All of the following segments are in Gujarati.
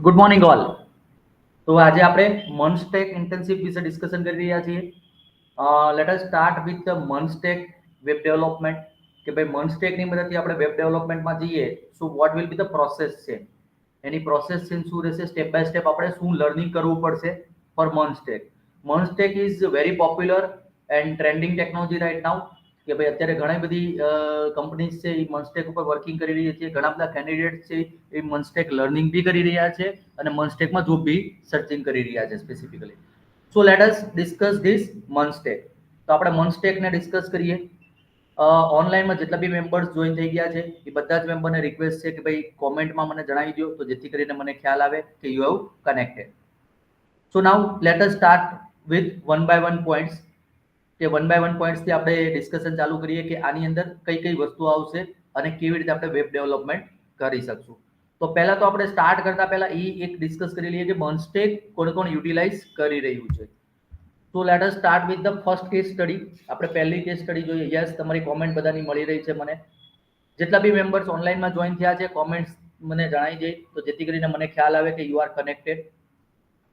Good morning all. તો આજે આપણે મનસ્ટેક ઇન્ટર્નશિપ વિશે ડિસ્કશન કરી રહ્યા છીએ. Let us start with the MERN stack web development. કે ભાઈ મનસ્ટેકની મદદથી આપણે વેબ ડેવલપમેન્ટમાં જઈએ, so what will be the process છે, એની પ્રોસેસ છે શું રહેશે, સ્ટેપ બાય સ્ટેપ આપણે શું લર્નિંગ કરવું પડશે for MERN stack. MERN stack is very popular and trending technology right now. કે ભાઈ અત્યારે ઘણી બધી કંપનીઝ છે એ મનસ્ટેક ઉપર વર્કિંગ કરી રહી છે. ઘણા બધા કેન્ડિડેટ છે એ મનસ્ટેક લર્નિંગ બી કરી રહ્યા છે અને મનસ્ટેકમાં જોબ બી સર્ચિંગ કરી રહ્યા છે specifically. So let us discuss this MERN stack. તો આપણે મનસ્ટેકને ડિસ્કસ કરીએ. ઓનલાઈનમાં જેટલા બી મેમ્બર્સ જોઈન થઈ ગયા છે એ બધા જ મેમ્બરને રિક્વેસ્ટ છે કે ભાઈ કોમેન્ટમાં મને જણાવી દો, તો જેથી કરીને મને ખ્યાલ આવે કે you have connected. So now let us start with one by one points. કે વન બાય વન પોઈન્ટ્સથી આપણે ડિસ્કશન ચાલુ કરીએ કે આની અંદર કઈ કઈ વસ્તુ આવશે અને કેવી રીતે આપણે વેબ ડેવલપમેન્ટ કરી શકશું. તો પહેલા તો આપણે સ્ટાર્ટ કરતા પહેલા એ એક ડિસ્કસ કરી લઈએ કે મનસ્ટેક કોણ કોણ યુટિલાઇઝ કરી રહ્યું છે. તો late us start with the first case study. આપણે પહેલી કેસ સ્ટડી જોઈએ. યસ, તમારી કોમેન્ટ બધાની મળી રહી છે મને. જેટલા બી મેમ્બર્સ ઓનલાઈનમાં જોઈન થયા છે કોમેન્ટ્સ મને જણાવી દે, તો જેથી કરીને મને ખ્યાલ આવે કે યુ આર કનેક્ટેડ.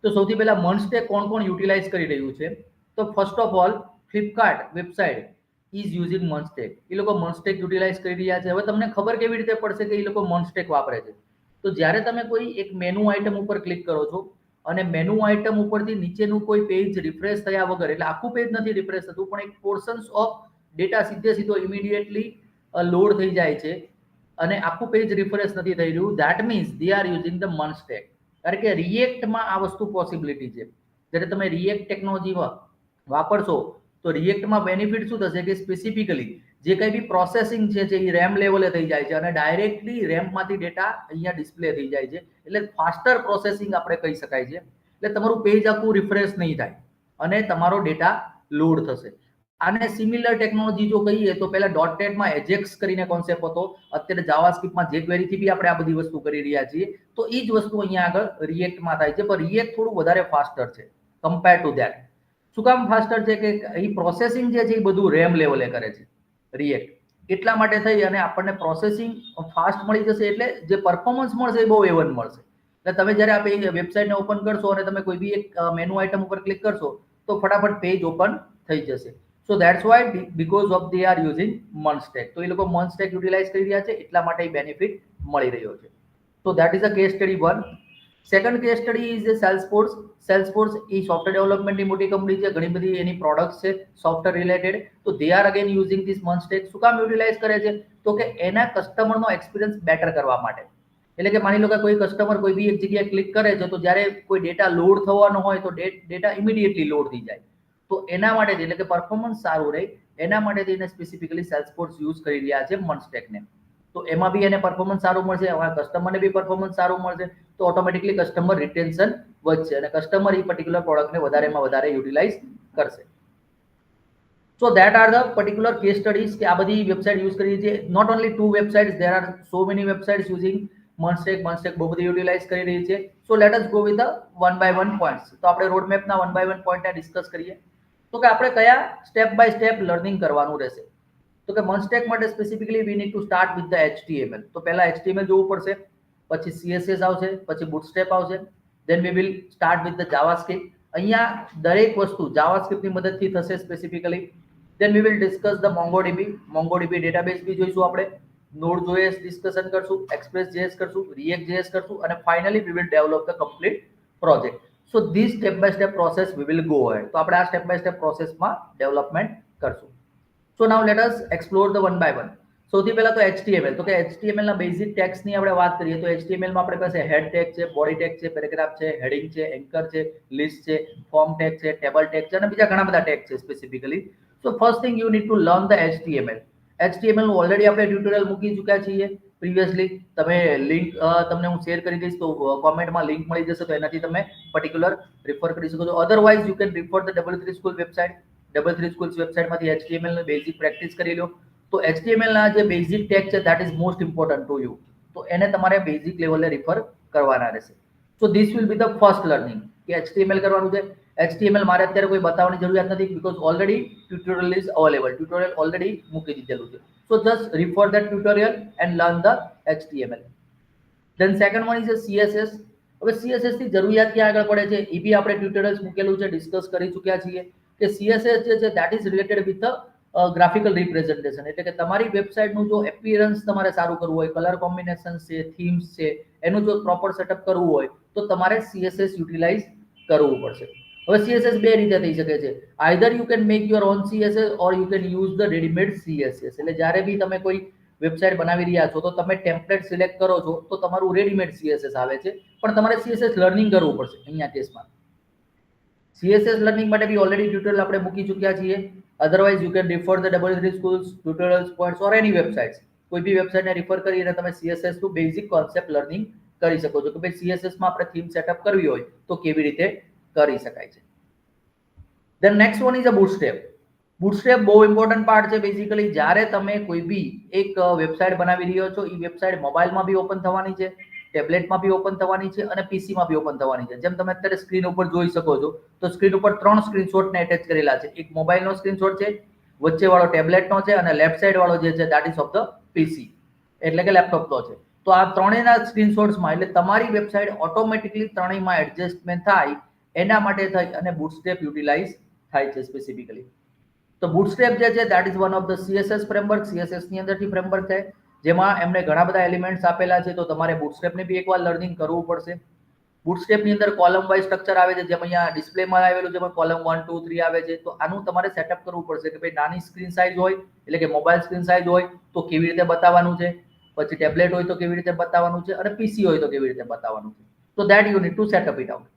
તો સૌથી પહેલા મનસ્ટેક કોણ કોણ યુટિલાઇઝ કરી રહ્યું છે. તો first of all Flipkart website is using MERN stack. એ લોકો મનસ્ટેક યુટિલાઇઝ કરી રહ્યા છે. હવે તમને ખબર કેવી રીતે પડશે કે એ લોકો મનસ્ટેક વાપરે છે? તો જ્યારે તમે કોઈ એક મેનુ આઇટમ ઉપર ક્લિક કરો છો અને મેનુ આઇટમ ઉપરથી નીચેનું કોઈ પેજ રિફ્રેશ થયા વગર, એટલે આખું પેજ નથી રિફ્રેશ થતું પણ એક પોર્શન્સ ઓફ ડેટા સીધો ઇમિડિયેટલી લોડ થઈ જાય છે અને આખું પેજ રિફ્રેશ નથી થઈ રહ્યું, that means they are using the MERN stack. કારણ કે રિએક્ટમાં આ વસ્તુ પોસિબિલિટી છે. જ્યારે તમે રિએક્ટ ટેકનોલોજી વાપરશો તો રિએક્ટમાં બેનિફિટ શું થશે કે સ્પેસિફિકલી જે કંઈ બી પ્રોસેસિંગ છે એ રેમ લેવલે થઈ જાય છે અને ડાયરેક્ટલી રેમમાંથી ડેટા અહીંયા ડિસ્પ્લે થઈ જાય છે. એટલે ફાસ્ટર પ્રોસેસિંગ આપણે કહી શકાય છે. એટલે તમારું પેજ આખું રિફ્રેશ નહીં થાય અને તમારો ડેટા લોડ થશે. આને સિમિલર ટેકનોલોજી જો કહીએ તો પહેલા ડોટનેટમાં એજેક્સ કરીને કોન્સેપ્ટ હતો. અત્યારે જાવાસ્ક્રિપ્ટમાં jQueryથી બી આપણે આ બધી વસ્તુ કરી રહ્યા છીએ. તો એ જ વસ્તુ અહીંયા આગળ રિએક્ટમાં થાય છે, પણ રિએક્ટ થોડું વધારે ફાસ્ટર છે કમ્પેર ટુ ધેટ. શું કામ ફાસ્ટર છે કે એ પ્રોસેસિંગ જે છે એ બધું રેમ લેવલે કરે છે રિએક્ટ. એટલા માટે થઈ અને આપણને પ્રોસેસિંગ ફાસ્ટ મળી જશે, એટલે જે પરફોર્મન્સ મળશે એ બહુ A1 મળશે. એટલે તમે જ્યારે આ વેબસાઇટને ઓપન કરશો અને તમે કોઈ બી એક મેનુ આઇટમ ઉપર ક્લિક કરશો તો ફટાફટ પેજ ઓપન થઈ જશે. So that's why because of they are using MERN stack. તો એ લોકો મનસ્ટેક યુટિલાઇઝ કરી રહ્યા છે એટલા માટે એ બેનિફિટ મળી રહ્યો છે. તો that is a case study 1. Second case study is Salesforce. Salesforce એ સોફ્ટવેર ડેવલપમેન્ટની મોટી કંપની છે. ઘણી બધી એની પ્રોડક્ટ્સ છે સોફ્ટવેર રિલેટેડ. તો they are again using this MERN stack. શું કામ યુટિલાઇઝ કરે છે? તો કે એના કસ્ટમરનો એક્સપિરિયન્સ બેટર કરવા માટે. એટલે કે માની લો કે કોઈ કસ્ટમર કોઈ બી એક જગ્યાએ ક્લિક કરે છે તો જ્યારે કોઈ ડેટા લોડ થવાનો હોય તો ડેટા ઇમિડિયેટલી લોડ થઈ જાય. તો એના માટે એટલે કે પરફોર્મન્સ સારું રહે એના માટે થઈને સ્પેસિફિકલી સેલ્સફોર્સ યુઝ કરી રહ્યા છે મનસ્ટેકને. તો એમાં બી એને પરફોર્મન્સ સારું મળશે, કસ્ટમરને બી પરફોર્મન્સ સારું મળશે, તો ઓટોમેટિકલી કસ્ટમર રિટેન્શન વધશે અને કસ્ટમર એ પર્ટિક્યુલર પ્રોડક્ટને વધારેમાં વધારે યુટિલાઇઝ કરશે. So that are the particular case studies કે આ બધી વેબસાઇટ યુઝ કરીએ છીએ. Not only 2 websites, there are so many websites using MERN stack બહુ બધી યુટિલાઇઝ કરી રહી છે. So let us go with the one by one points. તો આપણે રોડમેપના વન બાય વન પોઈન્ટને ડિસ્કસ કરીએ. તો કે આપણે કયા સ્ટેપ બાય સ્ટેપ લર્નિંગ કરવાનું રહેશે. તો કે મનસ્ટેક માટે specifically we need to start with the HTML. તો પહેલા HTML જોવું પડશે, પછી CSS આવશે, પછી બુટસ્ટ્રેપ આવશે, then we will start with the JavaScript. અહીંયા દરેક વસ્તુ જાવાસ્ક્રિપ્ટની મદદથી થશે specifically. Then we will discuss the MongoDB database બી જોઈશું આપણે. Node.js ડિસ્કશન કરશું, Express.js કરશું, React.js કરશું અને finally we will develop the complete project. So this step by step process we will go ahead. તો આપણે આ સ્ટેપ બાય સ્ટેપ પ્રોસેસમાં ડેવલપમેન્ટ કરશું. So now let us explore the one by one. સૌથી પહેલા તો HTML. તો કે HTML ના બેઝિક ટેગ્સની આપણે વાત કરીએ તો HTML માં આપણી પાસે હેડ ટેગ છે, બોડી ટેગ છે, પેરેગ્રાફ છે, હેડિંગ છે, એન્કર છે, લિસ્ટ છે, ફોર્મ ટેગ છે, ટેબલ ટેગ છે અને બીજા ઘણા બધા ટેગ છે specifically. So first thing you need to learn the HTML. HTML નું ઓલરેડી આપણે ટ્યુટોરિયલ મૂકી ચૂક્યા છીએ પ્રીવિયસલી. તમે લિંક તમને હું શેર કરી દઈશ, તો કોમેન્ટમાં લિંક મળી જશે, તો એનાથી તમે પર્ટિક્યુલર રિફર કરી શકો છો. Otherwise you can refer the double three school website. Double three schools વેબસાઇટમાંથી HTML ની બેઝિક પ્રેક્ટિસ કરી લો. તો HTML ના જે બેઝિક ટેગ છે that is most important to you. તો એને તમારે બેઝિક લેવલે રિફર કરવાના રહેશે. So this will be the first learning કે HTML કરવાનું છે. HTML મારે અત્યારે કોઈ બતાવવાની જરૂરિયાત નથી, because already tutorial is available. Tutorial already મૂકી દીધેલું છે. So just refer that tutorial and learn the HTML. Then second one is a CSS. હવે સીએસએસ ની જરૂરિયાત ક્યાં આગળ પડે છે એ બી આપણે ટ્યુટોરિયલ્સ મૂકેલું છે, ડિસ્કસ કરી ચૂક્યા છીએ કે સીએસએસ જે છે that is related with graphical representation, એટલે કે તમારી વેબસાઇટનું જો એપિયરન્સ તમારે સારું કરવું હોય, કલર કોમ્બિનેશન છે, થીમ્સ છે, એનું જો પ્રોપર સેટઅપ કરવું હોય તો તમારે સીએસએસ યુટિલાઇઝ કરવું પડશે. હવે સીએસએસ બે રીતે થઈ શકે છે, either you can make your own CSS or you can use the readymade CSS. એટલે જ્યારે બી તમે કોઈ વેબસાઇટ બનાવી રહ્યા છો તો તમે ટેમ્પલેટ સિલેક્ટ કરો છો તો તમારું રેડીમેડ સીએસએસ આવે છે, પણ તમારે સીએસએસ લર્નિંગ કરવું પડશે. અહીંયા કેસમાં સીએસએસ લર્નિંગ માટે બી ઓલરેડી ટ્યુટોરિયલ આપણે મૂકી ચૂક્યા છીએ. Otherwise you can refer the W3 schools tutorials points or any websites. કોઈ બી વેબસાઇટને રિફર કરીને તમે સીએસએસ નું બેઝિક કોન્સેપ્ટ લર્નિંગ કરી શકો છો કે ભાઈ સીએસએસ માં આપણે થીમ સેટઅપ કરવી હોય તો કેવી રીતે કરી શકાય છે. Then next one is a Bootstrap. Bootstrap બહુ ઇમ્પોર્ટન્ટ પાર્ટ છે. બેઝિકલી જ્યારે તમે કોઈ બી એક વેબસાઇટ બનાવી રહ્યો છો, એ વેબસાઇટ મોબાઈલમાં બી ઓપન થવાની છે, ટેબ્લેટમાં બી ઓપન થવાની છે અને પીસીમાં બી ઓપન થવાની છે. જેમ તમે અત્યારે સ્ક્રીન ઉપર જોઈ શકો છો તો સ્ક્રીન ઉપર 3 સ્ક્રીનશોટને એટેચ કરેલા છે. એક મોબાઈલનો સ્ક્રીનશોટ છે, વચ્ચે વાળો ટેબ્લેટનો છે અને લેફ્ટ સાઈડ વાળો જે છે ધેટ ઇઝ ઓફ ધ પીસી એટલે કે લેપટોપનો છે. તો આ ત્રણેયના સ્ક્રીનશોટ્સમાં એટલે તમારી વેબસાઇટ ઓટોમેટિકલી ત્રણેયમાં એડજસ્ટમેન્ટ થાય એના માટે થઈ અને બૂટસ્ટ્રેપ યુટિલાઇઝ થાય છે સ્પેસિફિકલી. તો બૂટસ્ટ્રેપ જે છે that is one of the CSS framework. CSS ની અંદરથી ફ્રેમવર્ક છે જેમાં એમણે ઘણા બધા એલિમેન્ટ્સ આપેલા છે, તો તમારે બૂટસ્ટ્રેપને બી એકવાર લર્નિંગ કરવું પડશે. બૂટસ્ટ્રેપની અંદર કોલમ વાઇઝ સ્ટ્રક્ચર આવે છે, જેમ અહીંયા ડિસ્પ્લેમાં આવેલું જેમાં કોલમ 1 2 3 આવે છે. તો આનું તમારે સેટઅપ કરવું પડશે કે ભાઈ નાની સ્ક્રીન સાઇઝ હોય એટલે કે મોબાઈલ સ્ક્રીન સાઇઝ હોય તો કેવી રીતે બતાવવાનું છે, પછી ટેબ્લેટ હોય તો કેવી રીતે બતાવવાનું છે અને પીસી હોય તો કેવી રીતે બતાવવાનું છે. તો that you need to setup it out.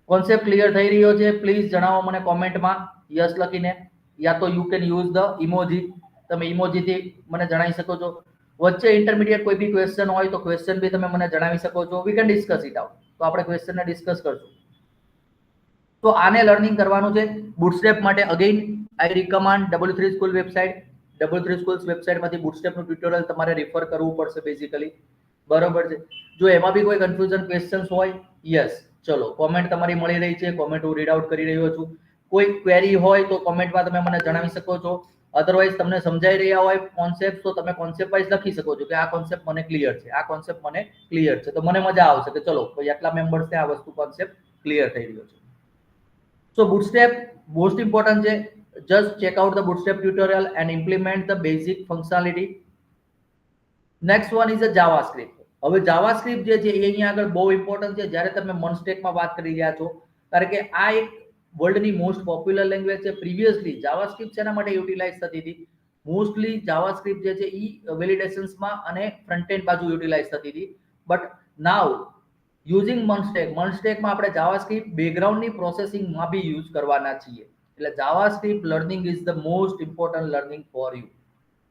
Concept clear થઈ રહ્યો છે? પ્લીઝ જણાવો મને કોમેન્ટમાં યસ લખીને, યા તો you can use the emoji. તમે ઇમોજીથી મને જણાવી શકો છો. વચ્ચે ઇન્ટરમીડિયેટ કોઈ બી ક્વેશ્ચન હોય તો ક્વેશ્ચન બી તમે મને જણાવી શકો છો. વી કેન ડિસ્કસ ઇટ આઉટ. તો આપણે ક્વેશ્ચનને ડિસ્કસ કરશું. તો આને લર્નિંગ કરવાનું છે બૂટસ્ટ્રેપ માટે. Again I recommend W3 school website. W3 schools વેબસાઇટમાંથી બૂટસ્ટ્રેપનું ટ્યુટોરિયલ તમારે રિફર કરવું પડશે બેઝિકલી. બરોબર છે. જો એમાં બી કોઈ કન્ફ્યુઝન ક્વેશ્ચન્સ હોય, યસ ચલો કોમેન્ટ તમારી મળી રહી છે, કોમેન્ટ હું રીડ આઉટ કરી રહ્યો છું. કોઈ ક્વેરી હોય તો કોમેન્ટમાં તમે મને જણાવી શકો છો. અધરવાઇઝ તમને સમજાઈ રહ્યા હોય કોન્સેપ્ટ તો તમે કોન્સેપ્ટ વાઇઝ લખી શકો છો કે આ કોન્સેપ્ટ મને ક્લિયર છે, આ કોન્સેપ્ટ મને ક્લિયર છે. તો મને મજા આવશે કે ચલો કોઈ આટલા મેમ્બર્સને આ વસ્તુ કોન્સેપ્ટ ક્લિયર થઈ રહ્યો છે. સો બૂટસ્ટ્રેપ મોસ્ટ ઇમ્પોર્ટન્ટ છે. just check out the bootstrap tutorial and implement the basic functionality. next one is a javascript. હવે જાવાસ્ક્રિપ્ટ જે છે એ અહીંયા આગળ બહુ ઇમ્પોર્ટન્ટ છે જ્યારે તમે મોન્સ્ટેકમાં વાત કરી રહ્યા છો, કારણ કે આ એક વર્લ્ડની મોસ્ટ પોપ્યુલર લેંગ્વેજ છે. પ્રીવિયસલી જાવાસ્ક્રિપ્ટ શેના માટે યુટિલાઇઝ થતી હતી? મોસ્ટલી જાવાસ્ક્રિપ્ટ જે છે એ વેલિડેશન્સમાં અને ફ્રન્ટ એન્ડ બાજુ યુટિલાઇઝ થતી હતી. બટ નાઉ યુઝિંગ મનસ્ટેકમાં આપણે જાવાસ્ક્રિપ્ટ બેકગ્રાઉન્ડની પ્રોસેસિંગમાં બી યુઝ કરવાના છીએ. એટલે JavaScript learning is the most important learning for you.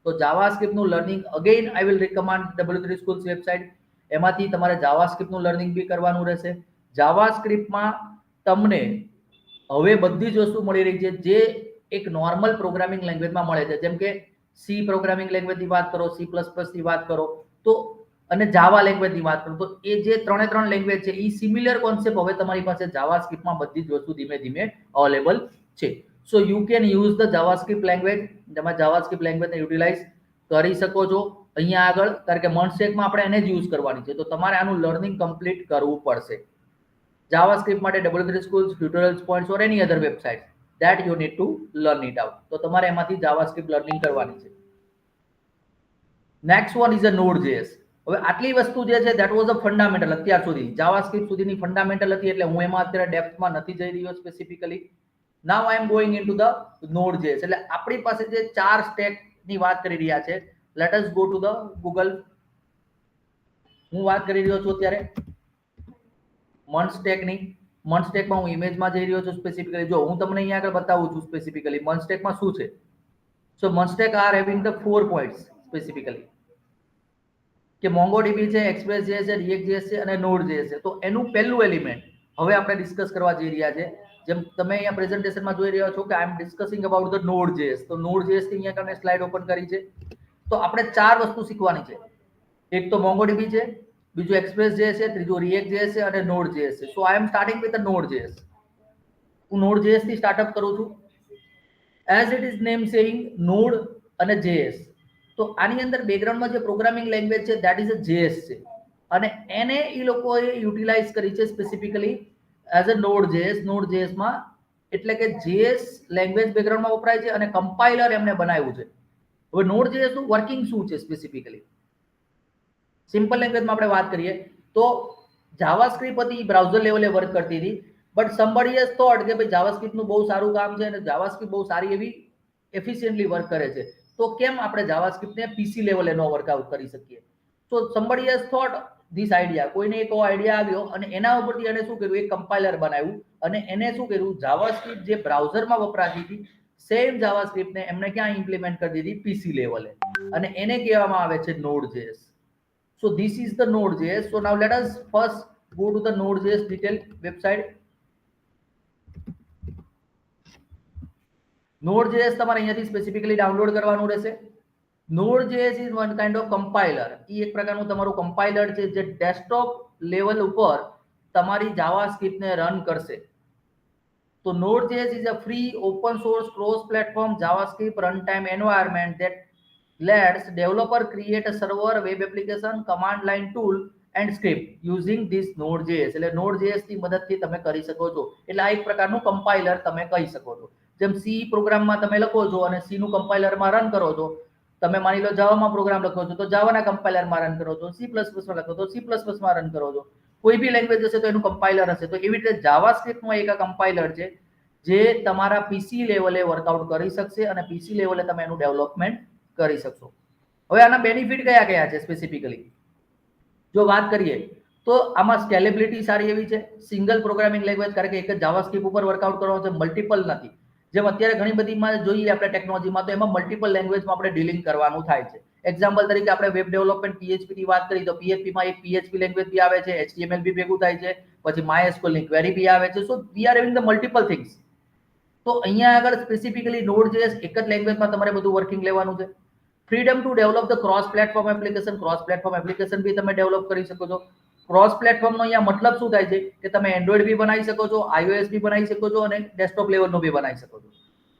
તો જાવાસ્ક્રિપ્ટનું learning again I will recommend W3 schools website. એમાંથી તમારે જાવાસ્ક્રિપ્ટનું લર્નિંગ બી કરવાનું રહેશે. જાવાસ્ક્રિપ્ટમાં તમને હવે બધી જ વસ્તુ મળી રહી છે જે એક નોર્મલ પ્રોગ્રામિંગ લેંગ્વેજમાં મળે છે. જેમ કે સી પ્રોગ્રામિંગ લેંગ્વેજની વાત કરો, C++ ની વાત કરો તો અને જાવા લેંગ્વેજની વાત કરો તો એ જે ત્રણ લેંગ્વેજ છે એ સિમિલર કોન્સેપ્ટ હવે તમારી પાસે જાવાસ્ક્રિપ્ટમાં બધી જ વસ્તુ ધીમે ધીમે અવેલેબલ છે. So you can use the JavaScript language. તમે જાવાસ્ક્રિપ્ટ લેંગ્વેજને યુટિલાઇઝ કરી શકો છો અહીંયા આગળ, કારણ કે મનસ્ટેકમાં આપણે એને જ યુઝ કરવાની છે. તો તમારે આનું લર્નિંગ કમ્પ્લીટ કરવું પડશે. જાવાસ્ક્રિપ્ટ માટે W3 schools tutorials points or any other website that you need to learn it out. તો તમારે એમાંથી જાવાસ્ક્રિપ્ટ લર્નિંગ કરવાની છે. Next one is a Node.js. હવે આટલી વસ્તુ જે છે ધેટ વોઝ અ ફંડામેન્ટલ અત્યાર સુધી જાવાસ્ક્રિપ્ટ સુધીની ફંડામેન્ટલ હતી, એટલે હું એમાં અત્યારે ડેપ્થમાં નથી જઈ રહ્યો specifically. Now I am going into the Node.js. એટલે આપણી પાસે જે 4 સ્ટેકની વાત કરી રહ્યા છે, late us go to the Google. હું વાત કરી રહ્યો છું અત્યારે મનસ્ટેકમાં હું ઇમેજમાં જઈ રહ્યો છું સ્પેસિફિકલી. જો હું તમને અહીંયા આગળ બતાવું છું સ્પેસિફિકલી મનસ્ટેકમાં શું છે. So MERN stack are having the 4 points specifically કે MongoDB છે, Express.js છે, React.js છે અને Node.js છે. તો એનું પહેલું એલિમેન્ટ હવે આપણે ડિસ્કસ કરવા જઈ રહ્યા છે. જેમ તમે અહીંયા પ્રેઝન્ટેશનમાં જોઈ રહ્યા છો કે આઈ એમ ડિસ્કસિંગ અબાઉટ ધ Node.js. તો Node.js ની અહીંયા તમે સ્લાઇડ ઓપન કરી છે. તો આપણે 4 વસ્તુ શીખવાની છે. એક તો MongoDB છે, બીજું Express.js છે, ત્રીજું React.js છે અને Node.js છે. સો આઈ એમ સ્ટાર્ટિંગ વિથ Node.js. હું Node.js થી સ્ટાર્ટઅપ કરું છું. As it is name saying node અને JS. તો આની અંદર બેકગ્રાઉન્ડમાં જે પ્રોગ્રામિંગ લેંગ્વેજ છે ધેટ ઇઝ અ JS છે. અને એને એ લોકોએ યુટિલાઇઝ કરી છે સ્પેસિફિકલી એઝ અ Node.js માં, એટલે કે JS લેંગ્વેજ બેકગ્રાઉન્ડમાં વપરાય છે અને કમ્પાઇલર એમને બનાવ્યું છે. હવે Node.js નું વર્કિંગ શું છે સ્પેસિફિકલી? સિમ્પલ લેંગ્વેજમાં આપણે વાત કરીએ તો જાવાસ્ક્રિપ્ટ હતી બ્રાઉઝર લેવલે વર્ક કરતી હતી, બટ somebody has thought કે ભાઈ જાવાસ્ક્રિપ્ટનું બહુ સારું કામ છે અને જાવાસ્ક્રિપ્ટ બહુ સારી એવી એફિશિયન્ટલી વર્ક કરે છે, તો કેમ આપણે જાવાસ્ક્રિપ્ટને પીસી લેવલે ન વર્કઆઉટ કરી શકીએ? તો somebody has thought this idea, કોઈને એક આઈડિયા આવ્યો અને એના ઉપરથી એને શું કર્યું, એક કમ્પાઇલર બનાવ્યું અને એને શું કર્યું, જાવાસ્ક્રિપ્ટ જે બ્રાઉઝરમાં વપરાતી હતી સેમ જાવાસ્ક્રિપ્ટને એમને ક્યાં ઇમ્પ્લિમેન્ટ કરી દીધી, પીસી લેવલે, અને એને કહેવામાં આવે છે Node.js. So this is the Node.js. So now let us first go to the Node.js detailed website. Node.js તમારે અહીંયાથી સ્પેસિફિકલી ડાઉનલોડ કરવાનું રહેશે. Node.js is one kind of compiler. એ એક પ્રકારનું તમારું કમ્પાઇલર છે જે ડેસ્કટોપ લેવલ ઉપર તમારી જાવાસ્ક્રિપ્ટને રન કરશે. તો Node.js is a free open source cross platform JavaScript runtime environment that lets developer create a server, web application, command line tool and script using this Node.js. એટલે Node.js ની મદદથી તમે કરી શકો છો. એટલે આ એક પ્રકારનું કમ્પાઇલર તમે કહી શકો છો. જેમ સી પ્રોગ્રામમાં તમે લખો છો અને સી નું કમ્પાઇલરમાં રન કરો છો, તમે માની લો જાવામાં પ્રોગ્રામ લખો છો તો જાવાના કમ્પાઇલરમાં રન કરો છો, સી પ્લસ પ્લસમાં લખો તો સી પ્લસ પ્લસમાં રન કરો છો, કોઈ બી લેંગ્વેજ હશે તો એનું કમ્પાઇલર હશે. તો એવી રીતે જાવાસ્ક્રિપ્ટમાં એક કમ્પાઇલર છે જે તમારા પીસી લેવલે વર્કઆઉટ કરી શકશે અને પીસી લેવલે તમે એનું ડેવલપમેન્ટ કરી શકશો. હવે આના બેનિફિટ કયા કયા છે સ્પેસિફિકલી જો વાત કરીએ તો આમાં સ્કેલેબિલિટી સારી એવી છે, સિંગલ પ્રોગ્રામિંગ લેંગ્વેજ, કારણ કે એક જ જાવાસ્ક્રિપ્ટ ઉપર વર્કઆઉટ કરવાનું છે, મલ્ટિપલ નથી. જેમ અત્યારે ઘણી બધીમાં જોઈએ આપણે ટેકનોલોજીમાં તો એમાં મલ્ટિપલ લેંગ્વેજમાં આપણે ડીલિંગ કરવાનું થાય છે. એક્ઝામ્પલ તરીકે આપણે વેબ ડેવલપમેન્ટ PHP ની વાત કરી તો PHP માં એક PHP લેંગ્વેજ બી આવે છે, HTML બી ભેગું થાય છે, પછી MySQL ની ક્વેરી બી આવે છે. So we are having the multiple things. તો અહીંયા આગળ સ્પેસિફિકલી Node.js એક જ લેંગ્વેજમાં તમારે બધું વર્કિંગ લેવાનું છે. Freedom to develop the cross platform application, cross platform application બી તમે ડેવલપ કરી શકો છો. ક્રોસ પ્લેટફોર્મનો અહીંયા મતલબ શું થાય છે કે તમે એન્ડ્રોઇડ બી બનાવી શકો છો, iOS બી બનાવી શકો છો અને ડેસ્કટોપ લેવલનું બી બનાવી શકો છો.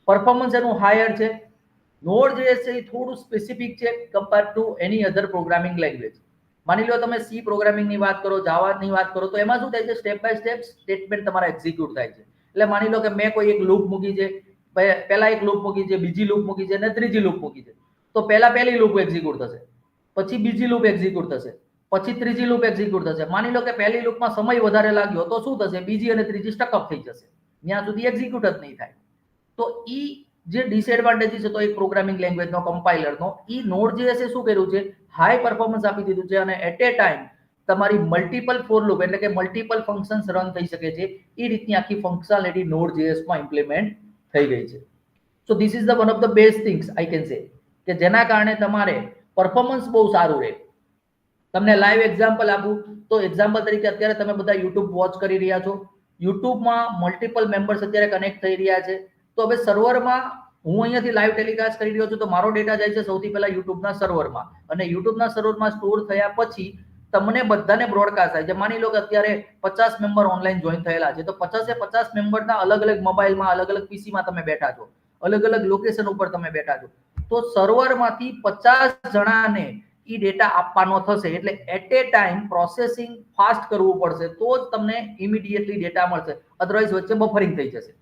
પરફોર્મન્સ એનું હાયર છે. Node.js છે એ થોડું સ્પેસિફિક છે compare to any other programming language. માની લો તમે સી પ્રોગ્રામિંગની વાત કરો, જાવાની વાત કરો તો એમાં શું થાય છે, સ્ટેપ બાય સ્ટેપ સ્ટેટમેન્ટ તમારા એક્ઝિક્યુટ થાય છે. એટલે માની લો કે મેં કોઈ એક લૂપ મૂકી છે, પહેલા એક લૂપ મૂકી છે, બીજી લૂપ મૂકી છે અને ત્રીજી લૂપ મૂકી છે. તો પહેલા પહેલી લૂપ એક્ઝિક્યુટ થશે, પછી બીજી લૂપ એક્ઝિક્યુટ થશે, પછી ત્રીજી લૂપ એક્ઝિક્યુટ થશે. માની લો કે પહેલી લૂપમાં સમય વધારે લાગ્યો તો શું થશે, બીજી અને ત્રીજી સ્ટકઅપ થઈ જશે, ત્યાં સુધી એક્ઝિક્યુટ જ નહીં થાય. તો ઈ જે ડિસએડવાન્ટેજ છે તો એક પ્રોગ્રામિંગ લેંગ્વેજનો કમ્પાઇલરનો, ઈ Node.js એ શું કર્યું છે, હાઈ પરફોર્મન્સ આપી દીધું છે અને એટ એ ટાઈમ તમારી મલ્ટિપલ ફોર લૂપ એટલે કે મલ્ટિપલ ફંક્શન્સ રન થઈ શકે છે. એ રીતની આખી ફંક્શનાલિટી Node.js માં ઇમ્પ્લિમેન્ટ થઈ ગઈ છે. So this is the one of the best things I can say, કે જેના કારણે તમારે પરફોર્મન્સ બહુ સારું રહે. તમને લાઈવ એક્ઝામ્પલ આપું તો એક્ઝામ્પલ તરીકે અત્યારે તમે બધા યુટ્યુબ વોચ કરી રહ્યા છો, યુટ્યુબમાં મલ્ટિપલ મેમ્બર્સ અત્યારે કનેક્ટ થઈ રહ્યા છે. તો હવે સર્વરમાં હું અહીંયાથી લાઈવ ટેલિકાસ્ટ કરી રહ્યો છું તો મારો ડેટા જાય છે સૌથી પહેલા યુટ્યુબના સર્વરમાં, અને યુટ્યુબના સર્વરમાં સ્ટોર થયા પછી તમને બધાને બ્રોડકાસ્ટ થાય છે. માની લો કે અત્યારે 50 મેમ્બર ઓનલાઈન જોઈન થયેલા છે તો 50 મેમ્બરના અલગ અલગ મોબાઈલમાં, અલગ અલગ પીસીમાં તમે બેઠા છો, અલગ અલગ લોકેશન ઉપર તમે બેઠા છો. તો સર્વરમાંથી 50 જણાને ઈ ડેટા આપવાનો થશે, એટલે at a time processing fast કરવું પડશે તો જ તમને ઇમિડિયેટલી ડેટા મળશે, અધરવાઇઝ વચ્ચે બફરિંગ થઈ જશે.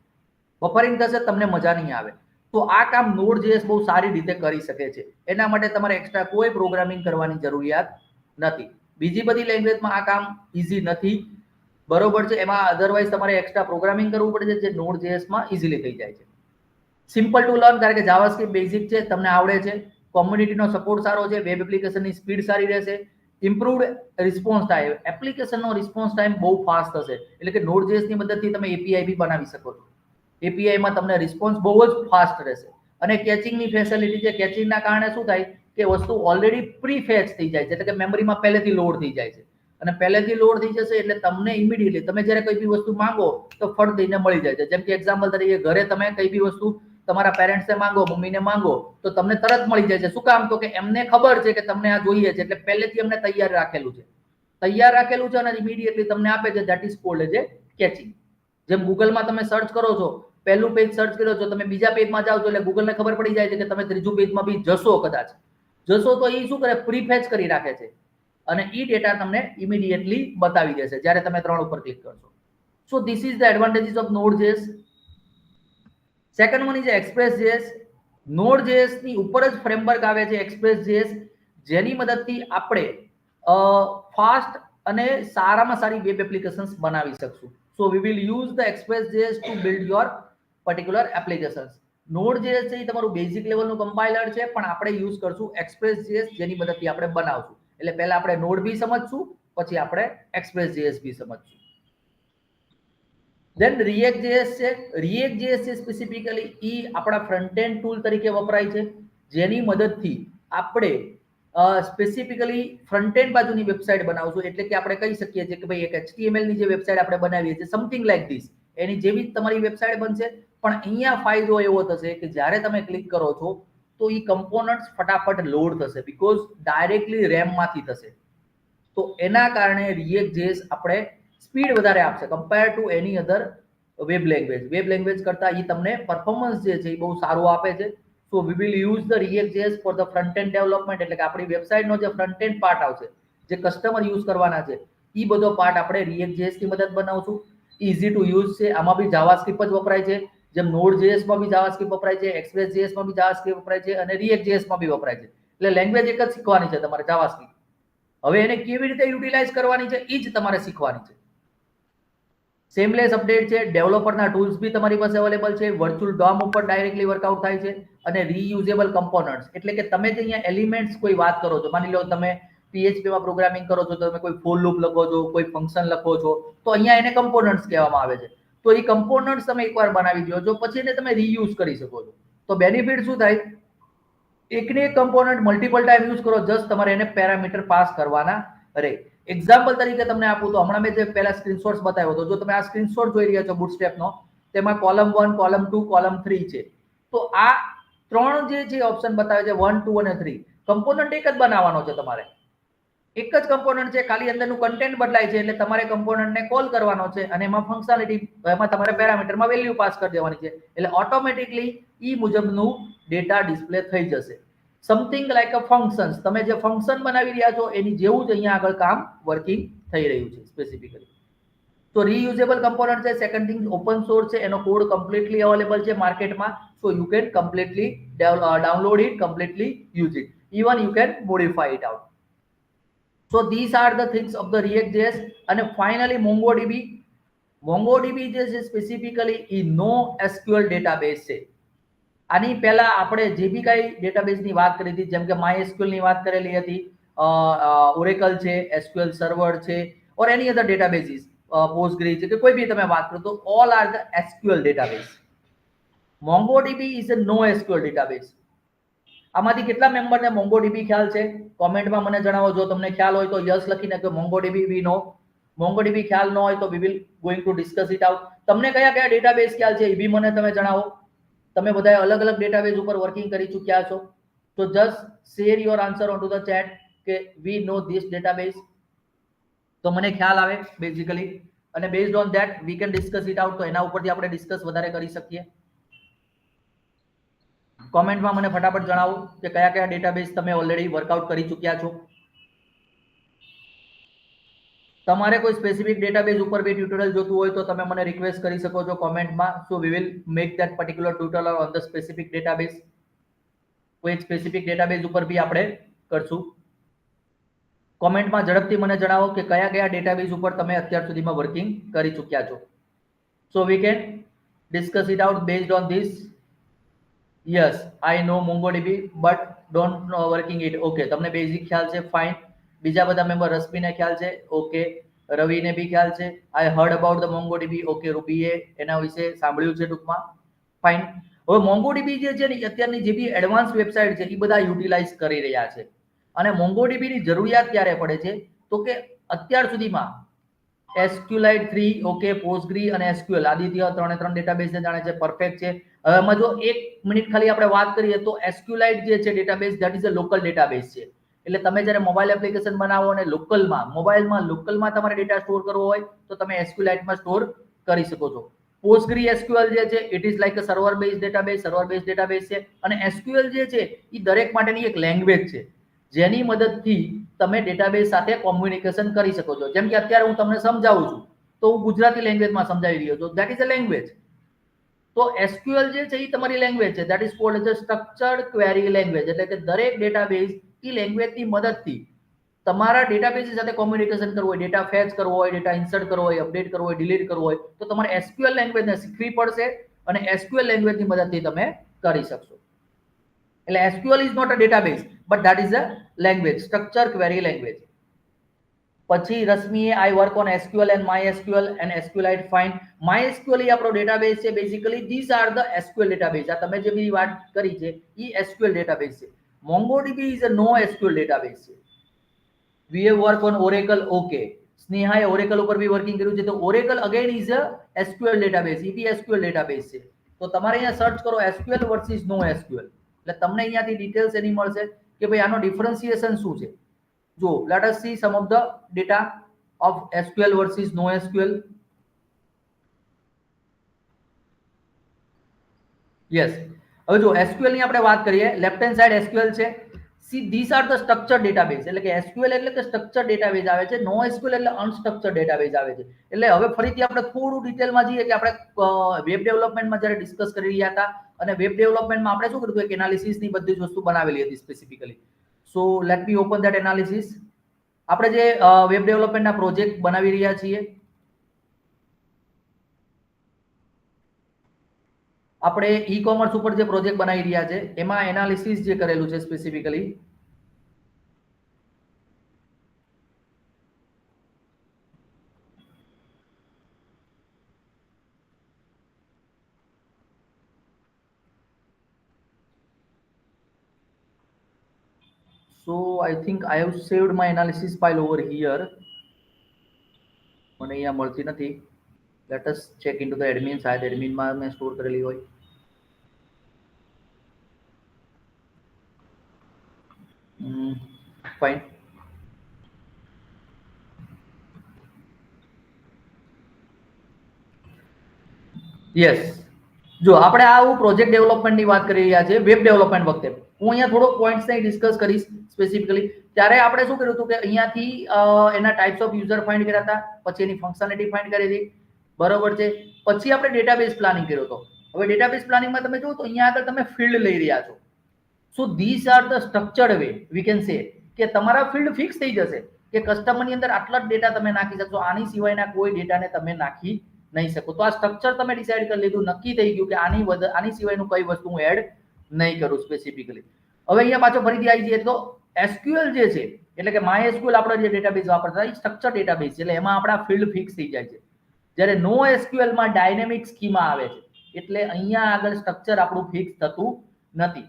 બફરિંગ થશે, તમને મજા નહીં આવે. તો આ કામ Node.js બહુ સારી રીતે કરી શકે છે. એના માટે તમારે એક્સ્ટ્રા કોઈ પ્રોગ્રામિંગ કરવાની જરૂરિયાત નથી. બીજી બધી લેંગ્વેજમાં આ કામ ઈઝી નથી, બરોબર છે. એમાં અધરવાઇઝ તમારે એક્સ્ટ્રા પ્રોગ્રામિંગ કરવું પડે છે, જે Node.js માં ઈઝીલી થઈ જાય છે. સિમ્પલ ટુ લર્ન, કારણ કે જાવાસ્ક્રિપ્ટ બેઝિક છે, તમને આવડે છે, કોમ્યુનિટીનો સપોર્ટ સારો છે, વેબ એપ્લિકેશનની સ્પીડ સારી રહેશે, ઇમ્પ્રુવડ રિસ્પોન્સ ટાઈમ, એપ્લિકેશનનો રિસ્પોન્સ ટાઈમ બહુ ફાસ્ટ હશે. એટલે કે Node.js ની મદદથી તમે એપીઆઈ બી બનાવી શકો છો. એપીઆઈમાં તમને રિસ્પોન્સ બહુ જ ફાસ્ટ રહેશે. અને કેચિંગની ફેસિલિટી છે, કેચિંગના કારણે શું થાય કે વસ્તુ ઓલરેડી પ્રી ફેચ થઈ જાય છે, એટલે કે મેમરીમાં પહેલેથી લોડ થઈ જાય છે, અને પહેલેથી લોડ થઈ જશે એટલે તમને ઇમિડિયેટલી તમે જ્યારે કોઈ બી વસ્તુ માંગો તો ફટ દઈને મળી જાય છે. જેમ કે એક્ઝામ્પલ તરીકે ઘરે તમે કઈ બી વસ્તુ તમારા પેરેન્ટ્સને માંગો, મમ્મીને માંગો તો તમને તરત મળી જાય છે. શું કામ? તો કે એમને ખબર છે કે તમને આ જોઈએ છે, એટલે પહેલેથી એમને તૈયાર રાખેલું છે, અને ઇમિડિયેટલી તમને આપે છે. That is called as a catching. જેમ ગૂગલમાં તમે સર્ચ કરો છો, પહેલું પેજ સર્ચ કર્યો છો, તમે બીજા પેજમાં જાઓ છો એટલે ગૂગલને ખબર પડી જાય છે કે તમે ત્રીજું પેજમાં બી જશો, કદાચ જશો તો એ શું કરે, પ્રી ફેચ કરી રાખે છે. અને એ ડેટા તમને ઇમિડિયેટલી બતાવી દેશે જ્યારે તમે 3 ઉપર ક્લિક કરશો. So this is the advantages of Node.js. Second one is Express.js. Node.js ની ઉપર જ ફ્રેમવર્ક આવે છે Express.js, જેની મદદથી આપણે ફાસ્ટ અને સારામાં સારી વેબ એપ્લિકેશન્સ બનાવી શકશું. So we will use the Express.js to build your particular applications. Node.js છે એ તમારું બેઝિક લેવલનું કમ્પાઇલર છે, પણ આપણે યુઝ કરશું Express.js, જેની મદદથી આપણે બનાવશું. એટલે પહેલા આપણે નોડ બી સમજશું, પછી આપણે Express.js બી સમજશું. દેન React.js છે. React.js છે સ્પેસિફિકલી ઈ આપણા ફ્રન્ટ એન્ડ ટૂલ તરીકે વપરાય છે, જેની મદદથી આપણે સ્પેસિફિકલી ફ્રન્ટ એન્ડ બાજુની વેબસાઇટ બનાવશું. એટલે કે આપણે કહી શકીએ છીએ કે ભાઈ એક HTML ની જે વેબસાઇટ આપણે બનાવીએ છીએ સમથિંગ લાઈક ધીસ, એની જેવી જ તમારી વેબસાઇટ બનશે. પણ અહીંયા ફાયદો એવો થશે કે જ્યારે તમે ક્લિક કરો છો તો એ કમ્પોનન્ટ્સ ફટાફટ લોડ થશે, બીકોઝ ડાયરેક્ટલી રેમમાંથી થશે. તો એના કારણે React.js આપણે સ્પીડ વધારે આપશે compare to any other web language. Web language કરતા એ તમને પરફોર્મન્સ જે છે એ બહુ સારું આપે છે. So we will use the React.js for the front end development. એટલે કે આપણી વેબસાઇટનો જે ફ્રન્ટ એન્ડ પાર્ટ આવશે, જે કસ્ટમર યુઝ કરવાના છે, એ બધો પાર્ટ આપણે React.js ની મદદ બનાવશું. ઇઝી ટુ યુઝ છે. આમાં બી જાવાસ્ક્રિપ્ટ જ વપરાય છે, જેમ Node.js માં બી જાવાસ્ક્રિપ્ટ વપરાય છે, Express.js માં બી જાવાસ્ક્રિપ્ટ વપરાય છે અને React.js માં બી વપરાય છે. એટલે લેંગ્વેજ એક જ શીખવાની છે તમારે, જાવાસ્ક્રિપ્ટ. હવે એને કેવી રીતે યુટિલાઇઝ કરવાની છે એ જ તમારે શીખવાની છે. સેમલેસ અપડેટ છે. ડેવલપરના ટૂલ્સ બી તમારી પાસે અવેલેબલ છે. વર્ચ્યુઅલ DOM ઉપર ડાયરેક્ટલી વર્કઆઉટ થાય છે. અને રીયુઝેબલ કમ્પોનન્ટ્સ, એટલે કે તમે જે અહીંયા એલિમેન્ટ્સ કોઈ વાત કરો છો, માની લો તમે PHP માં પ્રોગ્રામિંગ કરો છો, તમે કોઈ ફોર લૂપ લખો છો, કોઈ ફંક્શન લખો છો, તો અહીંયા એને કમ્પોનન્ટ્સ કહેવામાં આવે છે. તો એ કમ્પોનન્ટ્સ તમે એકવાર બનાવી દો છો, પછી એને તમે રીયુઝ કરી શકો છો. તો બેનિફિટ શું થાય? એકને એક કમ્પોનન્ટ મલ્ટિપલ ટાઈમ યુઝ કરો, જસ્ટ તમારે એને પેરામીટર પાસ કરવાના રહે. એક્ઝામ્પલ તરીકે તમને આપું તો હમણાં મેં જે પહેલા સ્ક્રીનશોટ્સ બતાવ્યો હતો, જો તમે આ સ્ક્રીનશોટ જોઈ રહ્યા છો બુટસ્ટ્રેપનો, તેમાં કોલમ 1, કોલમ 2, કોલમ 3 છે. તો આ ત્રણ જે ઓપ્શન બતાવે છે 1, 2 અને 3, કમ્પોનન્ટ એક જ બનાવવાનો છે તમારે. એક જ કમ્પોનન્ટ છે, ખાલી અંદરનું કન્ટેન્ટ બદલાય છે. એટલે તમારે કમ્પોનન્ટને કોલ કરવાનો છે અને એમાં ફંક્શનાલિટી, એમાં તમારે પેરામીટરમાં વેલ્યુ પાસ કરી દેવાની છે. એટલે ઓટોમેટિકલી ઈ મુજબનું ડેટા ડિસ્પ્લે થઈ જશે. સમથિંગ લાઈક અ ફંક્શન્સ, તમે જે ફંક્શન બનાવી રહ્યા છો એની જેવું જ અહીંયા આગળ કામ વર્કિંગ થઈ રહ્યું છે સ્પેસિફિકલી. તો રીયુઝેબલ કમ્પોનન્ટ છે. સેકન્ડ થિંગ, ઓપન સોર્સ છે, એનો કોડ કમ્પ્લીટલી અવેલેબલ છે માર્કેટમાં. So you can completely download it, completely use it, even you can modify it out. So these are the things of the React.js. અને finally MongoDB. MongoDB જે છે સ્પેસિફિકલી એ NoSQL ડેટાબેઝ છે. આની પહેલા આપણે જે બી કઈ ડેટાબેઝની વાત કરી હતી, જેમ કે MySQL ની વાત કરેલી હતી, ઓરેકલ છે, SQL સર્વર છે, ઓર એની અધર ડેટાબેઝીસ, પોસ્ટગ્રી છે, કે કોઈ બી તમે વાત કરો, તો all are the SQL database. MongoDB is a NoSQL database. આમાંથી કેટલા મેમ્બરને MongoDB ખ્યાલ છે? કોમેન્ટમાં મને જણાવો. જો તમને ખ્યાલ હોય તો યસ લખી નાખો. MongoDB વી નો. MongoDB ખ્યાલ ન હોય તો we will going to discuss it out. તમને કયા કયા ડેટાબેઝ ખ્યાલ છે એ બી મને તમે જણાવો. તમે બધા અલગ અલગ ડેટાબેઝ ઉપર વર્કિંગ કરી ચૂક્યા છો, તો just share your answer on to the chat કે વી નો ધીસ ડેટાબેઝ. તો મને ખ્યાલ આવે બેઝિકલી, અને based on that we can discuss it out. તો એના ઉપરથી આપણે ડિસ્કસ વધારે કરી શકીએ. કોમેન્ટમાં મને ફટાફટ જણાવો કે કયા કયા ડેટાબેઝ તમે ઓલરેડી વર્કઆઉટ કરી ચૂક્યા છો. તમારે કોઈ સ્પેસિફિક ડેટાબેઝ ઉપર બી ટ્યુટોરિયલ જોતું હોય તો તમે મને રિક્વેસ્ટ કરી શકો છો કોમેન્ટમાં. So we will make that particular tutorial on the specific database. કોઈ સ્પેસિફિક ડેટાબેઝ ઉપર બી આપણે કરશું. કોમેન્ટમાં ઝડપથી મને જણાવો કે કયા કયા ડેટાબેઝ ઉપર તમે અત્યાર સુધીમાં વર્કિંગ કરી ચૂક્યા છો. So we can discuss it out based on this. Yes, I know MongoDB but don't know working it. Okay, તમને બેઝિક ખ્યાલ છે, ફાઇન. બીજા બધા મેમ્બર, રશ્મિને ખ્યાલ છે, ઓકે. રવિને બી ખ્યાલ છે. I heard about the MongoDB. Okay, રૂબીએ એના વિશે સાંભળ્યું છે ટૂંકમાં, ફાઇન. હવે MongoDB જે છે ને અત્યારની જે બી એડવાન્સ વેબસાઇટ છે એ બધા યુટિલાઇઝ કરી રહ્યા છે. અને MongoDB ની જરૂરિયાત ક્યારે પડે છે? તો કે અત્યાર સુધીમાં SQLite 3, ઓકે, પોસ્ટગ્રી અને SQL, આદિત્ય ત્રણે ત્રણ ડેટાબેઝને જાણે છે, પરફેક્ટ છે. હવે એમાં જો 1 મિનિટ ખાલી આપણે વાત કરીએ તો SQLite જે છે database, that is a local database છે. એટલે તમે જ્યારે મોબાઈલ એપ્લિકેશન બનાવો અને મોબાઈલમાં તમારે ડેટા સ્ટોર કરવો હોય તો તમે SQLite-માં સ્ટોર કરી શકો છો. પોસ્ટગ્રી SQL જે છે it is like a server base database છે. અને SQL જે છે એ દરેક માટેની એક લેંગ્વેજ છે. જેની મદદથી તમે ડેટાબેઝ સાથે કોમ્યુનિકેશન કરી શકો છો. જેમ કે અત્યારે હું તમને સમજાવું છું તો હું ગુજરાતી લેંગ્વેજમાં સમજાવી રહ્યો છું. That is a language. તો એસક્યુએલ જે છે એ તમારી લેંગ્વેજ છે. That is called as structured query language. એટલે કે દરેક ડેટાબેઝ એ લેંગ્વેજની મદદથી તમારા ડેટાબેઝ સાથે કોમ્યુનિકેશન કરવું હોય, ડેટા ફેચ કરવો હોય, ડેટા ઇન્સર્ટ કરવો હોય, અપડેટ કરવો હોય, ડિલીટ કરવો હોય, તો તમારે એસક્યુએલ લેંગ્વેજને શીખવી પડશે અને એસક્યુએલ લેંગ્વેજની મદદથી તમે કરી શકશો. એટલે SQL is not a database but that is a language, structure query language. પછી રશ્મિએ I work on SQL and MySQL and SQLite find. MySQL એ આપણો ડેટાબેઝ છે. Basically these are the SQL database. આ તમે જે બી વાત કરી છે એ SQL database છે. MongoDB is a no SQL database છે. We have work on Oracle. Okay, સ્નેહાએ Oracle ઉપર બી વર્કિંગ કર્યું છે. તો Oracle again is a SQL database. A B SQL database છે. તો તમારે અહીંયા સર્ચ કરો SQL versus no SQL. એટલે તમને અહીંયાથી ડિટેલ્સ એની મળશે કે ભાઈ આનો ડિફરન્સિએશન શું છે. જો let S C sum of the data of SQL versus no SQL. Yes, હવે જો SQL ની આપણે વાત કરીએ, લેફ્ટ હેન્ડ સાઈડ SQL છે. See this are the structure database. એટલે કે SQL એટલે કે સ્ટ્રક્ચર ડેટાબેઝ આવે છે. નો SQL એટલે અનસ્ટ્રક્ચર ડેટાબેઝ આવે છે. એટલે હવે ફરીથી આપણે થોડું ડિટેલમાં જઈએ કે આપણે વેબ ડેવલપમેન્ટમાં જ્યારે ડિસ્કસ કરી રહ્યા હતા અને વેબ ડેવલપમેન્ટમાં આપણે શું કર્યું એક એનાલિસિસની બધી જ વસ્તુ બનાવેલી હતી specifically. So let me open that analysis. આપણે જે વેબ ડેવલપમેન્ટના પ્રોજેક્ટ બનાવી રહ્યા છીએ, આપણે ઈ કોમર્સ ઉપર જે પ્રોજેક્ટ બનાવી રહ્યા છે એમાં એનાલિસિસ જે કરેલું છે specifically, so I think I have saved my analysis file over here. મને અહીંયા મળતી નથી. let us check into the admin. શાયદ એડમિનમાં મેં સ્ટોર કરેલી હોય. ફાઇન. યસ, જો આપણે આવું પ્રોજેક્ટ ડેવલપમેન્ટની વાત કરી રહ્યા છે વેબ ડેવલપમેન્ટ વખતે. હું અહીંયા થોડોક પોઈન્ટ્સ ડિસ્કસ કરીશ સ્પેસિફિકલી. ત્યારે આપણે શું કર્યું હતું કે અહીંયાથી એના ટાઈપ્સ ઓફ યુઝર ફાઇન્ડ કર્યા હતા, પછી એની ફંક્શનાલિટી ફાઇન્ડ કરી હતી, બરોબર છે. પછી આપણે ડેટાબેઝ પ્લાનિંગ કર્યો હતો. હવે ડેટાબેઝ પ્લાનિંગમાં તમે જુઓ તો અહીંયા આગળ તમે ફિલ્ડ લઈ રહ્યા છો. સો this are the structured way we can say કે તમારા ફિલ્ડ ફિક્સ થઈ જશે કે કસ્ટમરની અંદર આટલા જ ડેટા તમે નાખી શકશો, આની સિવાયના કોઈ ડેટાને તમે નાખી નહીં શકો. તો આ સ્ટ્રક્ચર તમે ડિસાઈડ કરી લીધું, નક્કી થઈ ગયું કે આની સિવાયનું કઈ વસ્તુ હું એડ નહીં કરું સ્પેસિફિકલી. હવે અહીંયા પાછો ફરીથી આવી જઈએ તો SQL જે છે એટલે કે MySQL આપણે જે ડેટાબેઝ વાપરતા એ સ્ટ્રક્ચર ડેટાબેઝ છે. એટલે એમાં આપણા ફિલ્ડ ફિક્સ થઈ જાય છે. જ્યારે નો SQL માં ડાયનેમિક સ્કીમા આવે છે એટલે અહીંયા આગળ સ્ટ્રક્ચર આપણું ફિક્સ થતું નથી.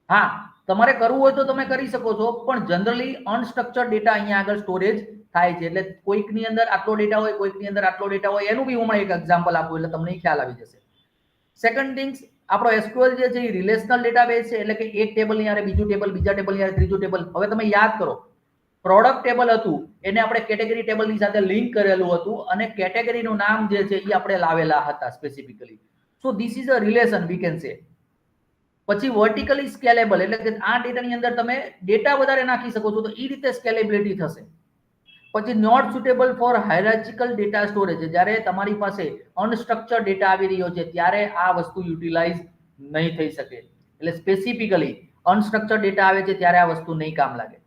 હા, તમારે કરવું હોય તો તમે કરી શકો છો, પણ જનરલી અનસ્ટ્રક્ચર્ડ ડેટા અહીંયા આગળ સ્ટોરેજ થાય છે. એટલે કોઈકની અંદર આટલો ડેટા હોય, કોઈકની અંદર આટલો ડેટા હોય, એનું બી હું એક એક્ઝામ્પલ આપું એટલે તમને ખ્યાલ આવી જશે. સેકન્ડ થિંગ્સ, આપણો SQL જે છે એ રિલેશનલ ડેટાબેઝ છે. એટલે કે એક ટેબલની હારે બીજું ટેબલ, બીજા ટેબલની હારે ત્રીજું ટેબલ. હવે તમે યાદ કરો, પ્રોડક્ટ ટેબલ હતું એને આપણે કેટેગરી ટેબલની સાથે લિંક કરેલું હતું અને કેટેગરીનું નામ જે છે એ આપણે લાવેલા હતા specifically. So this is a relation we can say. પછી વર્ટિકલી સ્કેલેબલ એટલે કે આ ડેટાની અંદર તમે ડેટા વધારે નાખી શકો છો તો એ રીતે સ્કેલેબિલિટી થશે. પછી not suitable for hierarchical data storage. જ્યારે તમારી પાસે અનસ્ટ્રક્ચર્ડ ડેટા આવી રહ્યો છે ત્યારે આ વસ્તુ યુટિલાઇઝ નહીં થઈ શકે. એટલે સ્પેસિફિકલી અનસ્ટ્રક્ચર્ડ ડેટા આવે છે ત્યારે આ વસ્તુ નહીં કામ લાગે.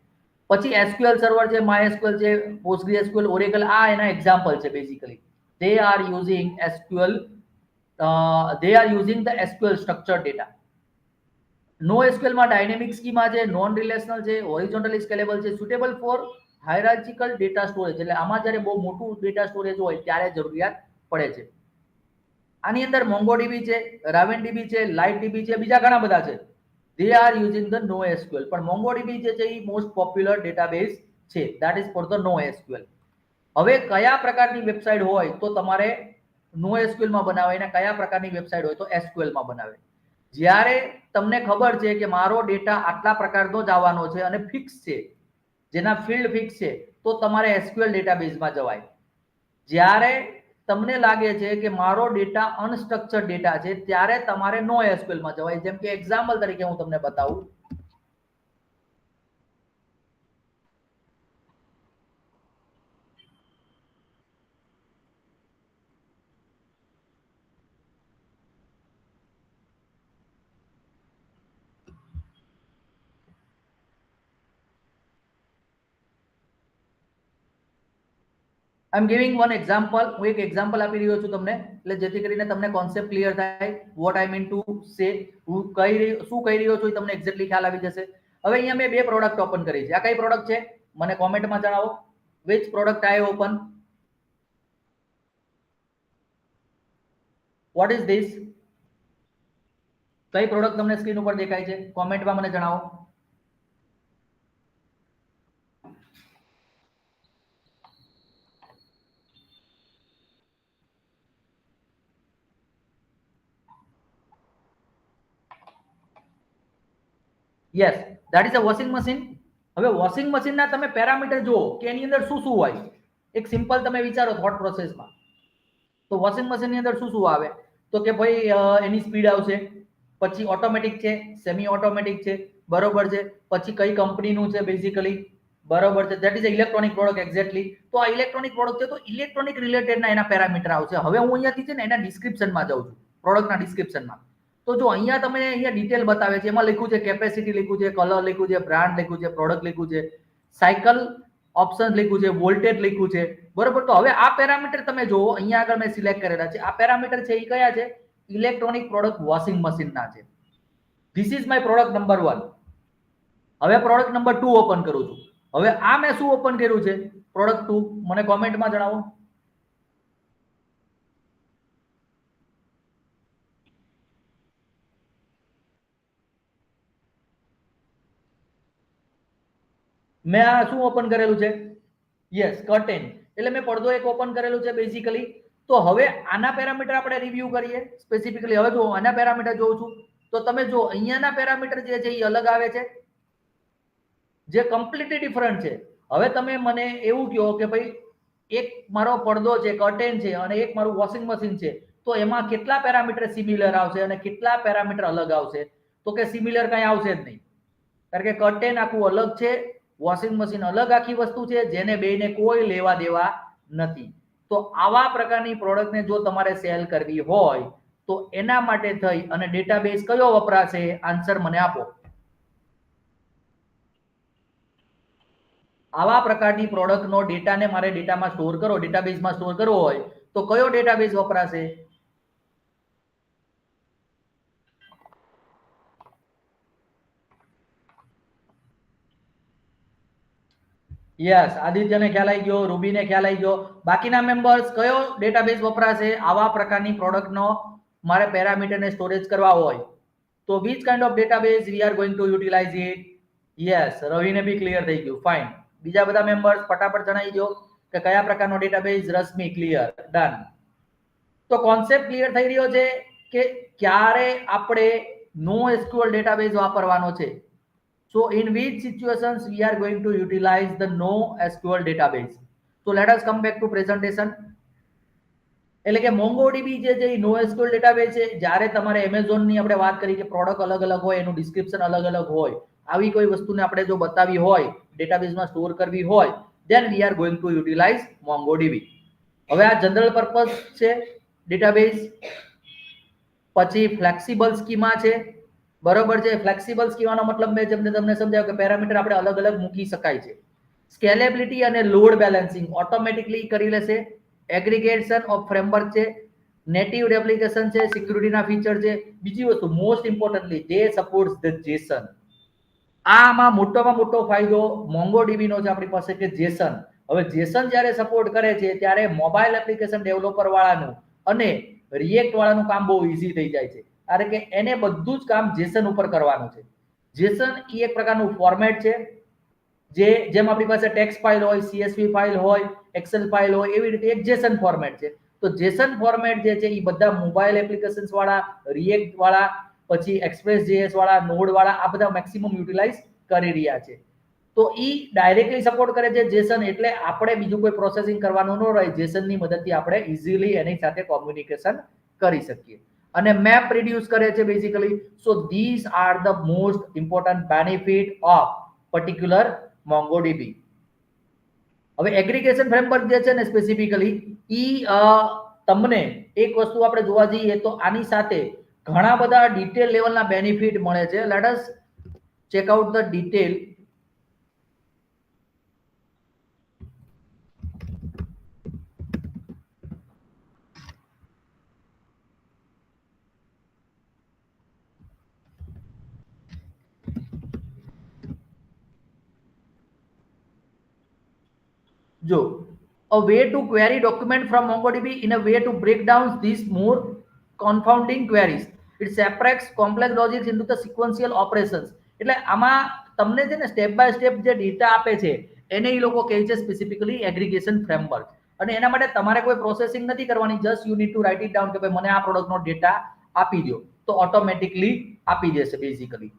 પછી SQL સર્વર છે, MySQL છે, PostgreSQL, Oracle, આ એના એક્ઝામ્પલ છે. Basically they are using SQL, they are using the SQL structured data. No SQL માં ડાયનેમિક સ્કીમા છે, નોન રિલેશનલ છે, હોરિઝોન્ટલી સ્કેલેબલ છે, suitable for hierarchical data storage. એટલે આમાં જ્યારે બહુ મોટું ડેટા સ્ટોરેજ હોય ત્યારે જરૂરિયાત પડે છે. આની અંદર MongoDB છે, RavenDB છે, LightDB છે, બીજા ઘણા બધા છે. they are using the no SQL. પણ MongoDB જે છે એ મોસ્ટ પોપ્યુલર ડેટાબેઝ છે. that is for the no SQL. હવે કયા પ્રકારની વેબસાઇટ હોય તો તમારે નો SQL માં બનાવે અને કયા પ્રકારની વેબસાઇટ હોય તો SQL માં બનાવે. જ્યારે તમને ખબર છે કે મારો ડેટા આટલા પ્રકારનો જ આવવાનો છે અને ફિક્સ છે, જેના ફિલ્ડ ફિક્સ છે, તો તમારે SQL ડેટાબેઝમાં જવાય. જ્યારે તમને લાગે છે કે મારો ડેટા અનસ્ટ્રક્ચર્ડ ડેટા છે ત્યારે તમારે નો SQL માં જવાય. જેમ કે એક્ઝામ્પલ તરીકે હું તમને બતાવું. આઈ એમ ગિવિંગ વન એક્ઝામ્પલ. હું એક એક્ઝામ્પલ આપી રહ્યો છું તમને, એટલે જેથી કરીને તમને કોન્સેપ્ટ ક્લિયર થાય, what I mean to say. હું શું કહી રહ્યો છું એ તમને એક્ઝેક્ટલી ખ્યાલ આવી જશે. હવે અહીંયા મેં બે પ્રોડક્ટ ઓપન કરી છે. આ કઈ પ્રોડક્ટ છે મને કોમેન્ટમાં જણાવો. Which product I open? What is this? કઈ પ્રોડક્ટ તમને સ્ક્રીન ઉપર દેખાય છે? કોમેન્ટમાં મને જણાવો. Yes, that is a washing machine. હવે વોશિંગ મશીનના તમે પેરામીટર જુઓ કે એની અંદર શું શું હોય. એક સિમ્પલ તમે વિચારો થોટ પ્રોસેસમાં. તો વોશિંગ મશીનની અંદર શું શું આવે? તો કે ભાઈ એની સ્પીડ આવશે, પછી ઓટોમેટિક છે, સેમી ઓટોમેટિક છે, બરોબર છે, પછી કઈ કંપનીનું છે બેઝિકલી, બરોબર છે, that is electronic product exactly. તો આ ઇલેક્ટ્રોનિક પ્રોડક્ટ છે તો ઇલેક્ટ્રોનિક રિલેટેડના એના પેરામીટર આવશે. હવે હું અહીંયાથી છે ને એના ડિસ્ક્રિપ્શનમાં જાઉં છું, પ્રોડક્ટના ડિસ્ક્રિપ્શનમાં. તો જો અહીંયા તમને અહીંયા ડિટેલ બતાવે છે, એમાં લખ્યું છે કેપેસિટી લખ્યું છે, કલર લખ્યું છે, બ્રાન્ડ લખ્યું છે, પ્રોડક્ટ લખ્યું છે, સાયકલ ઓપ્શન લખ્યું છે, વોલ્ટેજ લખ્યું છે, બરોબર. તો હવે આ પેરામીટર તમે જોવો, અહીંયા આગળ મેં સિલેક્ટ કરેલા છે. આ પેરામીટર છે એ કયા છે? ઇલેક્ટ્રોનિક પ્રોડક્ટ વોશિંગ મશીનના છે. This is my product number 1. હવે પ્રોડક્ટ નંબર 2 ઓપન કરું છું. હવે આ મેં શું ઓપન કર્યું છે? પ્રોડક્ટ 2. મને કોમેન્ટમાં જણાવો. મેં આ શું ઓપન કરેલું છે? Yes, curtain. એટલે મેં પડદો એક ઓપન કરેલું છે બેઝિકલી. તો હવે આના પેરામીટર આપણે રિવ્યુ કરીએ સ્પેસિફિકલી. હવે જો આના પેરામીટર જોઉં છું તો તમે જો અહીંયાના પેરામીટર જે છે એ અલગ આવે છે, જે કમ્પ્લીટલી ડિફરન્ટ છે. હવે તમે મને એવું કહો કે ભાઈ એક મારો પડદો છે, કર્ટેન છે, અને એક મારું વોશિંગ મશીન છે, તો એમાં કેટલા પેરામીટર સિમિલર આવશે અને કેટલા પેરામીટર અલગ આવશે? તો કે સિમિલર કઈ આવશે જ નહીં, કારણ કે કર્ટેન આખું અલગ છે, વોશિંગ મશીન અલગ આખી વસ્તુ છે, જેને બેને કોઈ લેવા દેવા નથી. તો આવા પ્રકારની પ્રોડક્ટને જો તમારે સેલ કરવી હોય તો એના માટે થઈ અને ડેટાબેઝ કયો વપરાશે? આન્સર મને આપો. આવા પ્રકારની પ્રોડક્ટનો ડેટાને મારે ડેટામાં સ્ટોર કરો, ડેટાબેઝમાં સ્ટોર કરવો હોય તો કયો ડેટાબેઝ વપરાશે? યસ, આદિત્યને ખ્યાલ આવી ગયો, રૂબીને ખ્યાલ આવી ગયો. બાકીના મેમ્બર્સ કયો ડેટાબેઝ વપરાશે આવા પ્રકારની પ્રોડક્ટનો મારે પેરામીટરને સ્ટોરેજ કરવા હોય? તો which kind of database we are going to utilize it? Yes, રવિને બી ક્લિયર થઈ ગયું. ફાઇન. બીજા બધા મેમ્બર્સ ફટાફટ જણાવી દો કે કયા પ્રકારનો ડેટાબેઝ. Rashmi clear, done. તો કોન્સેપ્ટ ક્લિયર થઈ રહ્યો છે કે ક્યારે આપણે NoSQL ડેટાબેઝ વાપરવાનો છે. So in which situations we are going to utilize the NoSQL database? So let us come back to presentation. એટલે કે MongoDB જે છે એ NoSQL ડેટાબેઝ છે. જ્યારે તમારે Amazon ની આપણે વાત કરી કે પ્રોડક્ટ અલગ અલગ હોય, એનું ડિસ્ક્રિપ્શન અલગ અલગ હોય, આવી કોઈ વસ્તુને આપણે જો બતાવી હોય, ડેટાબેઝમાં સ્ટોર કરવી હોય, then we are going to utilize MongoDB. હવે આ જનરલ પર્પઝ છે ડેટાબેઝ. પછી ફ્લેક્સિબલ સ્કીમા છે, બરોબર છે. ફ્લેક્સિબલ સ્કીમાનો મતલબ મેં તમને સમજાવ્યું કે પેરામીટર આપણે અલગ અલગ મૂકી શકાય છે. સ્કેલેબિલિટી અને લોડ બેલેન્સિંગ ઓટોમેટિકલી કરી લેશે. એગ્રીગેશન ઓફ ફ્રેમવર્ક છે, નેટિવ રેપ્લિકેશન છે, સિક્યુરિટીના ફીચર છે. બીજી વસ્તુ most importantly they supports the Jason. આમાં મોટામાં મોટો ફાયદો MongoDB નો છે આપણી પાસે કે જેસન. હવે જેસન જ્યારે સપોર્ટ કરે છે ત્યારે મોબાઈલ એપ્લિકેશન ડેવલપર વાળાનું અને રિએક્ટ વાળાનું કામ બહુ ઈઝી થઈ જાય છે, કારણ કે એને બધું જ કામ જેસન ઉપર કરવાનું છે. જેસન એ એક પ્રકારનું ફોર્મેટ છે, જેમ આપણી પાસે ટેક્સ્ટ ફાઇલ હોય, CSV ફાઇલ હોય, એક્સેલ ફાઇલ હોય, એવી રીતે એક જેસન ફોર્મેટ છે. તો જેસન ફોર્મેટ જે છે એ બધા મોબાઈલ એપ્લિકેશન્સ વાળા, રિએક્ટ વાળા, પછી એક્સપ્રેસ.js વાળા, નોડ વાળા આ બધા મેક્સિમમ યુટિલાઇઝ કરી રહ્યા છે. તો ઈ ડાયરેક્ટલી સપોર્ટ કરે છે જેસન, એટલે આપણે બીજું કોઈ પ્રોસેસિંગ કરવાનું ન રહે. જેસનની મદદથી આપણે ઇઝીલી એની સાથે કોમ્યુનિકેશન કરી શકીએ. અને મેપ રિડ્યુસ કરે છે basically. So this are the most important benefit of particular MongoDB. હવે એગ્રીગેશન ફ્રેમવર્ક જે છે ને સ્પેસિફિકલી તમને એક વસ્તુ આપણે જોવા જઈએ તો આની સાથે ઘણા બધા ડિટેલ લેવલના બેનિફિટ મળે છે. Let us check out the detail. જો a way to query document from MongoDB in a way to break down these more confounding queries. It separates complex logics into the sequential operations. એટલે આમાં તમને છે ને સ્ટેપ બાય સ્ટેપ જે ડેટા આપે છે એને એ લોકો કહે છે સ્પેસિફિકલી એગ્રીગેશન ફ્રેમવર્ક. અને એના માટે તમારે કોઈ પ્રોસેસિંગ નથી કરવાની, just you need to write it down કે ભાઈ મને આ પ્રોડક્ટનો ડેટા આપી દો તો ઓટોમેટિકલી આપી દેશે basically.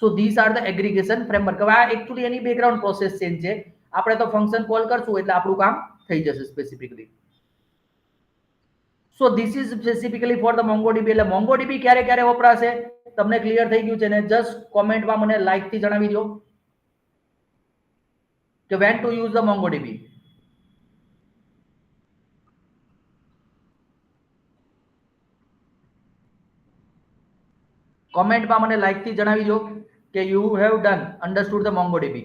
So this are the aggregation framework. હવે આ એકચ્યુઅલી એની બેકગ્રાઉન્ડ પ્રોસેસ ચેન્જ છે. આપણે તો ફંક્શન કોલ કરશું એટલે આપણું કામ થઈ જશે specifically. So this is specifically for the MongoDB. એટલે MongoDB ક્યારે ક્યારે વપરાશે તમને ક્લિયર થઈ ગયું છે ને? જસ્ટ કોમેન્ટમાં મને લાઈક થી જણાવી દો કે when to use the MongoDB. કોમેન્ટમાં મને લાઈક થી જણાવી દો કે you have done understood the MongoDB.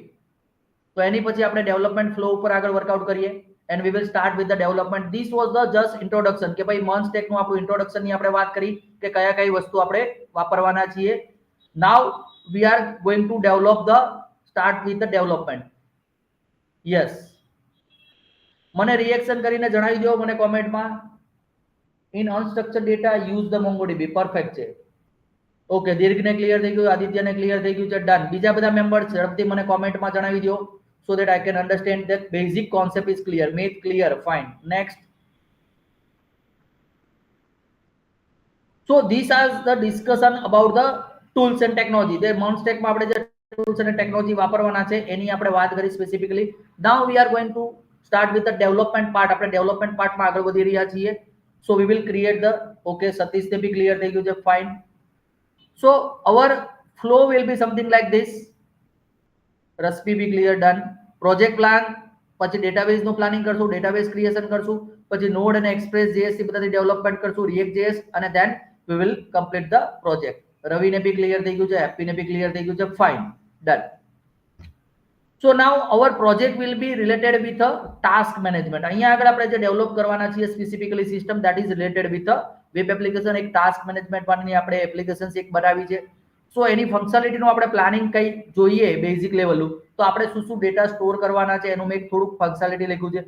તો એની પછી આપણે ડેવલપમેન્ટ ફ્લો ઉપર આગળ વર્કઆઉટ કરીએ and we will start with the development. This was the just introduction કે ભાઈ મન સ્ટેકનું આપણું ઇન્ટ્રોડક્શન ની આપણે વાત કરી કે કયા કઈ વસ્તુ આપણે વાપરવાના છીએ. Now we are going to develop the start with the development. Yes, મને રિએક્શન કરીને જણાવી દો મને કોમેન્ટમાં. In unstructured data use the MongoDB. Perfect છે. ઓકે, દીર્ઘને ક્લિયર થઈ ગયું, આદિત્યને ક્લિયર થઈ ગયું છે, ડન. બીજા બધા મેમ્બર્સ ઝડપથી મને કોમેન્ટમાં જણાવી દો so that I can understand that basic concept is clear. Make clear. Fine. Next. So these are the discussion about the tools and technology. The Monstack માં આપણે જે tools and technology વાપરવાના છે એની આપણે વાત કરી specifically. Now we are going to start with the development part. આપણે development part માં આગળ વધી રહ્યા છીએ. So we will create the okay, સતીશને બી ક્લિયર થઈ ગયું છે, fine. So our flow will be something like this. Rashmi be clear, done. Project plan, પછી ડેટાબેઝ નું પ્લાનિંગ કરશું, ડેટાબેઝ ક્રિએશન કરશું, પછી નોડ અને એક્સપ્રેસ જેએસ થી બધાથી ડેવલપમેન્ટ કરશું, રિએક્ટ જેએસ, અને then we will complete the project. રવિને બી ક્લિયર થઈ ગયું છે, હેપીને બી ક્લિયર થઈ ગયું છે, fine, done. So now our project will be related with task management. અહીંયા આગળ આપણે જે ડેવલપ કરવાના છીએ specifically system that is related with web application. એક ટાસ્ક મેનેજમેન્ટ વાળની આપણે એપ્લિકેશન એક બનાવી છે. સો એની ફંક્શનાલિટીનું આપણે પ્લાનિંગ કઈ જોઈએ બેઝિક લેવલનું, તો આપણે શું શું ડેટા સ્ટોર કરવાના છે એનું મેં થોડુંક ફંક્શનાલિટી લખ્યું છે.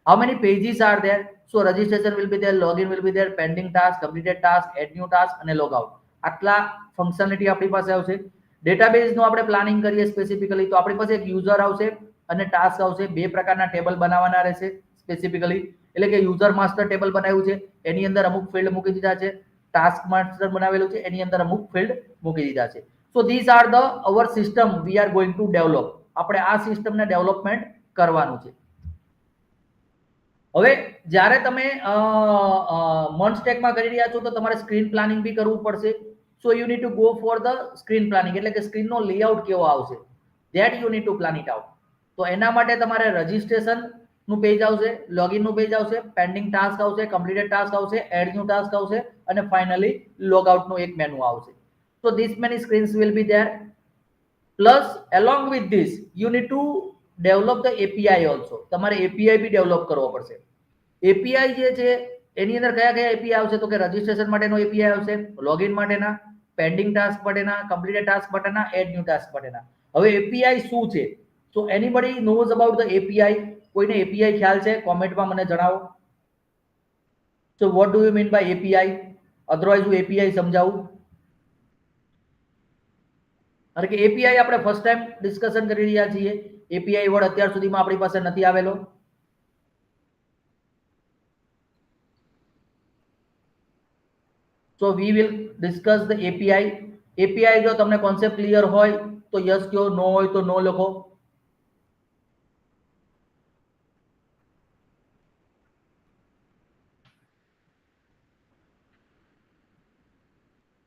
How many pages are there? So registration will be there, login will be there, pending task, completed task, add new task અને લોગ આઉટ. આટલા ફંક્શનાલિટી આપણી પાસે આવશે. ડેટાબેઝનું આપણે પ્લાનિંગ કરીએ સ્પેસિફિકલી તો આપણી પાસે એક યુઝર આવશે અને ટાસ્ક આવશે. બે પ્રકારના ટેબલ બનાવવાના રહેશે સ્પેસિફિકલી. એટલે કે યુઝર માસ્ટર ટેબલ બનાવ્યું છે એની અંદર અમુક ફિલ્ડ મૂકી દીધા છે, ટાસ્ક માસ્ટર બનાવેલું છે એની અંદર અમુક ફિલ્ડ મૂકી દીધા છે. સો this are the hour system V are going to develop. આપણે આ સિસ્ટમને ડેવલપમેન્ટ કરવાનું છે. હવે જ્યારે તમે મન સ્ટેકમાં કરી રહ્યા છો તો તમારે સ્ક્રીન પ્લાનિંગ બી કરવું પડશે. So you need to go for the screen planning, એટલે કે સ્ક્રીનનો લેઆઉટ કેવો આવશે that you need to plan it out. તો એના માટે તમારે રજિસ્ટ્રેશન નું પેજ આવશે, લોગિન નું પેજ આવશે, પેન્ડિંગ ટાસ્ક આવશે, કમ્પ્લીટેડ ટાસ્ક આવશે, એડ ન્યુ ટાસ્ક આવશે અને ફાઇનલી લોગ આઉટ નું એક મેનુ આવશે. So this many screens will be there. Plus along with this you need to develop the API also. તમારે API બી ડેવલપ કરવો પડશે. API જે છે એની અંદર કયા કયા API આવશે તો કે રજિસ્ટ્રેશન માટેનો API આવશે, લોગિન માટેના, પેન્ડિંગ ટાસ્ક માટેના, કમ્પ્લીટેડ ટાસ્ક માટેના, એડ ન્યુ ટાસ્ક માટેના. હવે API શું છે? So anybody knows about the API? કોઈને API ખ્યાલ છે? કોમેન્ટમાં મને જણાવો. So what do you mean by API? Otherwise હું API સમજાવું. કારણ કે એપીઆઈ આપણે ફર્સ્ટ ટાઈમ ડિસ્કશન કરી રહ્યા છીએ. એપીઆઈ વર્ડ અત્યાર સુધીમાં આપણી પાસે નથી આવેલો. So we will discuss the API. API જો તમને કોન્સેપ્ટ ક્લિયર હોય તો યસ કહો, નો હોય તો નો લખો.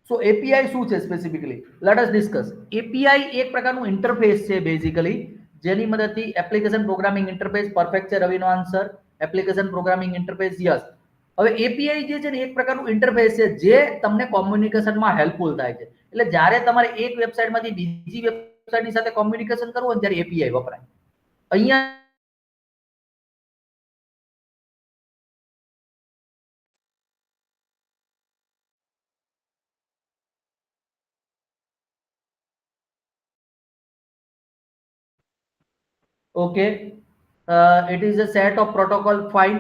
સો એપીઆઈ શું છે specifically? Late us discuss. API એક પ્રકારનું ઇન્ટરફેસ છે બેઝિકલી, જેની મદદથી એપ્લિકેશન પ્રોગ્રામિંગ ઇન્ટરફેસ. પરફેક્ટ છે રવિનો answer, application programming interface, yes. હવે એપીઆઈ જે છે ને એક પ્રકારનું ઇન્ટરફેસ છે જે તમને કોમ્યુનિકેશનમાં હેલ્પફુલ થાય છે. એટલે જ્યારે તમારે એક વેબસાઇટમાંથી બીજી વેબસાઇટની સાથે કોમ્યુનિકેશન કરવું હોય ત્યારે એપીઆઈ વપરાય. અહીંયા okay, it is a set of protocol. Fine.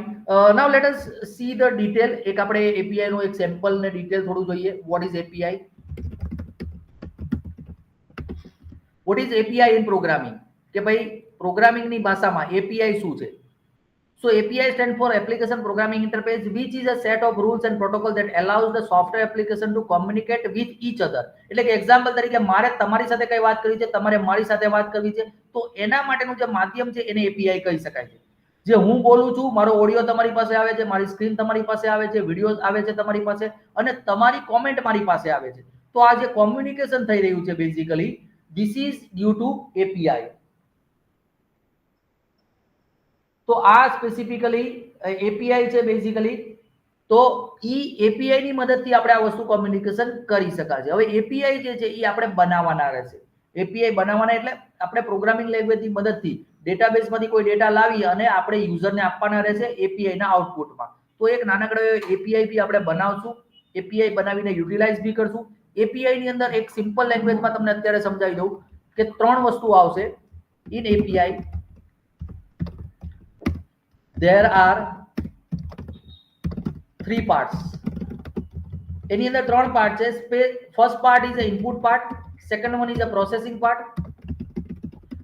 Now let us see the detail. એક આપણે API નો એક સેમ્પલ ને ડિટેલ થોડું જોઈએ. What is API? What is API in programming? કે ભાઈ પ્રોગ્રામિંગ ની ભાષામાં API શું છે? So API stands for Application Programming Interface, which is a set of rules and protocol that allows the software application to communicate with each other. એટલે કે એક્ઝામ્પલ તરીકે મારે તમારી સાથે કઈ વાત કરવી છે, તમારે મારી સાથે વાત કરવી છે, તો એના માટેનું જે માધ્યમ છે એને API કહી શકાય છે. જે હું બોલું છું, મારો ઓડિયો તમારી પાસે આવે છે, મારી સ્ક્રીન તમારી પાસે આવે છે, વિડિયોઝ આવે છે તમારી પાસે, અને તમારી કોમેન્ટ મારી પાસે આવે છે, તો આ જે કોમ્યુનિકેશન થઈ રહ્યું છે basically this is due to API. તો આ સ્પેસિફિકલી એપીઆઈ છે બેઝિકલી. તો ઈ એપીઆઈ ની મદદથી આપણે આ વસ્તુ કોમ્યુનિકેશન કરી શકાય છે. હવે એપીઆઈ જે છે એ આપણે બનાવવાના રહેશે. એપીઆઈ બનાવવાના એટલે આપણે પ્રોગ્રામિંગ લેંગ્વેજની મદદથી ડેટાબેઝમાંથી કોઈ ડેટા લાવી અને આપણે યુઝરને આપવાના રહેશે એપીઆઈ ના આઉટપુટમાં. તો એક નાનકડો એપીઆઈ બી આપણે બનાવશું, એપીઆઈ બનાવીને યુટિલાઇઝ બી કરશું. એપીઆઈ ની અંદર એક સિમ્પલ લેંગ્વેજમાં તમને અત્યારે સમજાવી દઉં કે 3 વસ્તુ આવશે in API. There are 3 parts. એની અંદર 3 પાર્ટ છે. First part is a input part, second one is a processing part,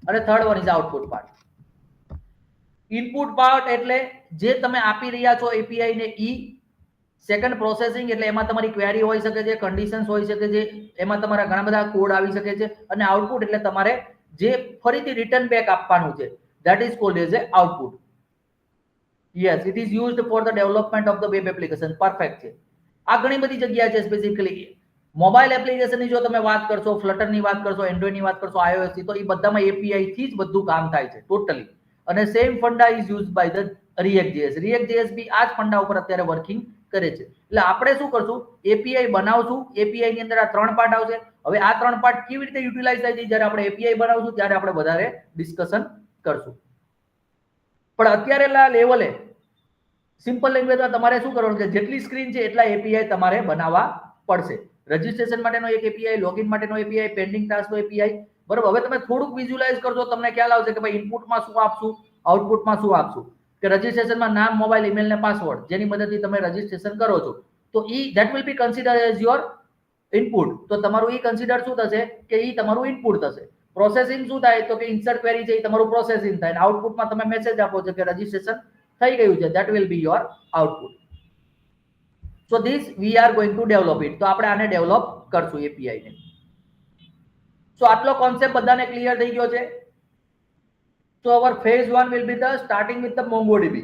અને third one is output part. Input part એટલે જે તમે આપી રહ્યા છો એપીઆઈ ને ઈ. સેકન્ડ પ્રોસેસિંગ એટલે એમાં તમારી ક્વેરી હોઈ શકે છે, કન્ડિશન્સ હોઈ શકે છે, એમાં તમારા ઘણા બધા કોડ આવી શકે છે. અને આઉટપુટ એટલે તમારે જે ફરીથી રિટર્ન બેક આપવાનું છે, that is called as a output. Yes, it is used for the development of the web application. Perfect છે. આ ઘણી બધી જગ્યા છે. સ્પેસિફિકલી મોબાઈલ એપ્લિકેશનની જો તમે વાત કરશો, ફ્લટરની વાત કરશો, એન્ડ્રોઈડની વાત કરશો, iOS ની, તો એ બધામાં એપીઆઈ થી જ બધું કામ થાય છે ટોટલી. અને same funda is used by the React.js. React.js be આ જ ફંડા ઉપર અત્યારે વર્કિંગ કરે છે. એટલે આપણે શું કરશું, એપીઆઈ બનાવશું. એપીઆઈ ની અંદર આ 3 પાર્ટ આવશે. હવે આ 3 પાર્ટ કેવી રીતે યુટિલાઇઝ થાય છે જ્યારે આપણે એપીઆઈ બનાવશું ત્યારે આપણે વધારે ડિસ્કશન કરશું. પણ અત્યારે લેવલે સિમ્પલ લેંગ્વેજમાં તમારે શું કરવાનું છે, જેટલી સ્ક્રીન છે એટલા એપીઆઈ તમારે બનાવવા પડશે. રજિસ્ટ્રેશન માટેનો એક એપીઆઈ, લોગિન માટેનો એપીઆઈ, પેન્ડિંગ ટાસ્કનો એપીઆઈ. બરોબર. હવે તમે થોડુંક વિઝ્યુલાઇઝ કરશો, તમને ખ્યાલ આવશે કે ભાઈ ઇનપુટમાં શું આપશું, આઉટપુટમાં શું આપશું. કે રજિસ્ટ્રેશનમાં નામ, મોબાઈલ, ઈમેલ ને પાસવર્ડ, જેની મદદથી તમે રજિસ્ટ્રેશન કરો છો, તો ઈ that will be consider as your input. તો તમારું ઈ કન્સિડર શું થશે કે ઈ તમારું ઇનપુટ થશે. પ્રોસેસિંગ શું થાય તો કે ઇન્સર્ટ ક્વેરી છે એ તમારું પ્રોસેસિંગ થાય. અને આઉટપુટમાં તમે મેસેજ આપો છો કે રજિસ્ટ્રેશન થઈ ગયું છે, that will be your output. So this we are going to develop it. તો આપણે આને ડેવલપ કરશું એપીઆઈ ને. સો આટલો કોન્સેપ્ટ બધાને ક્લિયર થઈ ગયો છે. So our phase 1 will be the starting with the MongoDB.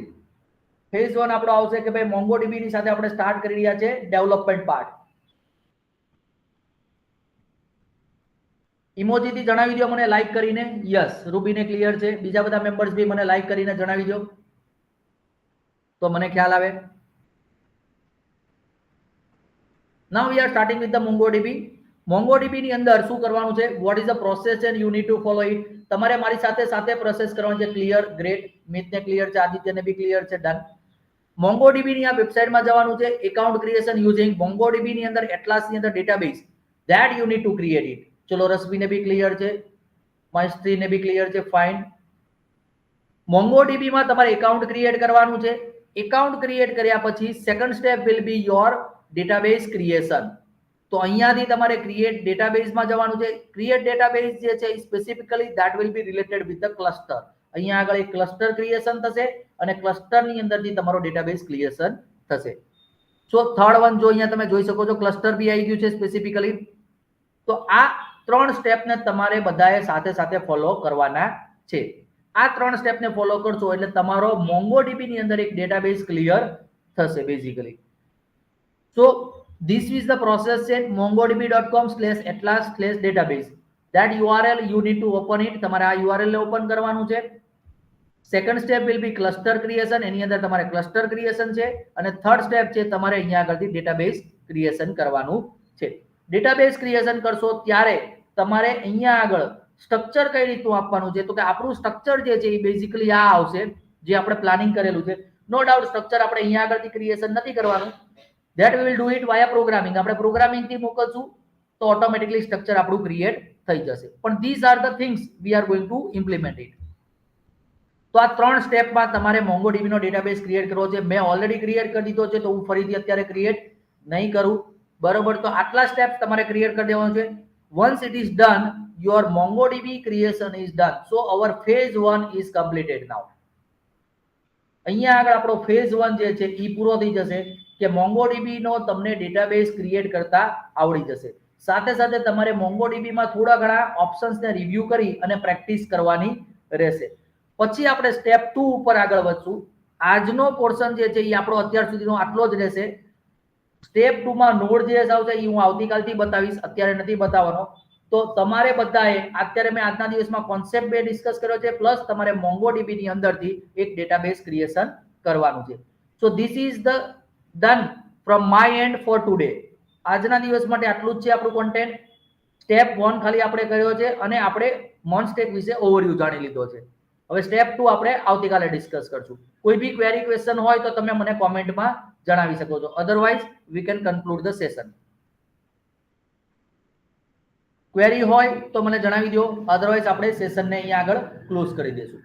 phase 1 આપણો આવશે કે ભાઈ MongoDB ની સાથે આપણે સ્ટાર્ટ કરી રહ્યા છે ડેવલપમેન્ટ પાર્ટ. ઇમોજી થી જણાવી દો મને લાઈક કરીને. યસ, રૂબીને ક્લિયર છે. બીજા બધા મેમ્બર્સ બી મને લાઈક કરીને જણાવી દો તો મને ખ્યાલ આવે. Now we are starting with the MongoDB. MongoDB ની અંદર શું કરવાનું છે, what is the process and you need to follow it. તમારે મારી સાથે સાથે પ્રોસેસ કરવાની છે. Clear, great. મિતને ક્લિયર છે, આદિત્યને બી ક્લિયર છે. ડન. MongoDB ની આ વેબસાઇટમાં જવાનું છે. એકાઉન્ટ ક્રિએશન યુઝિંગ MongoDB ની અંદર એટલાસ ની અંદર database that you need to create it. ચલો રશ્મિને બી ક્લિયર છે, મૈત્રીને બી ક્લિયર છે. ફાઇન. MongoDB માં તમારે એકાઉન્ટ ક્રિએટ કરવાનું છે. એકાઉન્ટ ક્રિએટ કર્યા પછી second step will B your database creation. તો અહીંયાથી તમારે ક્રિએટ ડેટાબેઝમાં જવાનું છે. ક્રિએટ ડેટાબેઝ જે છે specifically that will be related with the cluster. અહીંયા આગળ એક ક્લસ્ટર ક્રિએશન થશે અને ક્લસ્ટરની અંદરથી તમારો ડેટાબેઝ ક્રિએશન થશે. સો થર્ડ વન જો અહીંયા તમે જોઈ શકો છો ક્લસ્ટર બી આવી ગયું છે સ્પેસિફિકલી. તો આ 3 સ્ટેપને તમારે બધાએ સાથે સાથે ફોલો કરવાના છે. આ 3 સ્ટેપને ફોલો કરશો એટલે તમારો MongoDB ની અંદર એક ડેટાબેઝ ક્લિયર થશે basically. So this is the process set mongodb.com/atlas/database. That URL you need to open it. તમારે આ URL ને ઓપન કરવાનું છે. Second step will be cluster creation. એની અંદર તમારે ક્લસ્ટર ક્રિએશન છે. અને થર્ડ સ્ટેપ છે તમારે અહીંયા આગળથી ડેટાબેઝ ક્રિએશન કરવાનું છે. ડેટાબેઝ ક્રિએશન કરશો ત્યારે તમારે અહીંયા આગળ સ્ટ્રક્ચર કઈ રીતનું આપવાનું છે, તો કે આપણું સ્ટ્રક્ચર જે છે એ બેઝિકલી આ આવશે જે આપણે પ્લાનિંગ કરેલું છે. નો ડાઉટ સ્ટ્રક્ચર આપણે અહીંયા આગળથી ક્રિએશન નથી કરવાનું. that we will do it via programming. આપણે પ્રોગ્રામિંગ થી મોકલશું તો ઓટોમેટિકલી સ્ટ્રક્ચર આપણું ક્રિએટ થઈ જશે. પણ these are the things we are going to implement it. તો આ 3 સ્ટેપમાં તમારે MongoDB નો ડેટાબેઝ ક્રિએટ કરવો છે. મેં ઓલરેડી ક્રિએટ કરી દીધો છે, તો હું ફરીથી અત્યારે ક્રિએટ નહીં કરું, બરોબર. તો આટલા સ્ટેપ્સ તમારે ક્રિએટ કરી દેવાનું છે. once it is done, your MongoDB creation is done. So our phase 1 is completed now. અહીંયા આગળ આપણો ફેઝ 1 જે છે એ પૂરો થઈ જશે કે MongoDB નો તમને ડેટાબેઝ ક્રિએટ કરતા આવડી જશે. સાથે સાથે તમારે MongoDB માં થોડા ઘણા ઓપ્શન્સને રિવ્યુ કરી અને પ્રેક્ટિસ કરવાની રહેશે. પછી આપણે સ્ટેપ 2 ઉપર આગળ વધશું. આજનો પોર્શન જે છે એ આપણો અત્યાર સુધીનો આટલો જ રહેશે. સ્ટેપ 2 માં Node.js આવશે, એ હું આવતીકાલથી બતાવીશ, અત્યારે નથી બતાવવાનો. તો તમારે બધાએ અત્યારે મેં આજના દિવસમાં કોન્સેપ્ટ બે ડિસ્કસ કર્યો છે, પ્લસ તમારે MongoDB ની અંદરથી એક ડેટાબેઝ ક્રિએશન કરવાનું છે. So this is the done from my and four today. આજના દિવસ માટે આટલું જ છે આપણું કોન્ટેન્ટ. સ્ટેપ 1 ખાલી આપણે કર્યો છે અને આપણે મોનસ્ટેક વિશે ઓવરવ્યુ જાણી લીધો છે. હવે સ્ટેપ 2 આપણે આવતીકાલે ડિસ્કસ કરશું. કોઈ બી ક્વેરી ક્વેશ્ચન હોય તો તમે મને કોમેન્ટમાં જણાવી શકો છો. Otherwise we can conclude the session. Query હોય તો મને જણાવી દો, અધરવાઇઝ આપણે સેશનને અહીંયા આગળ ક્લોઝ કરી દઈશું.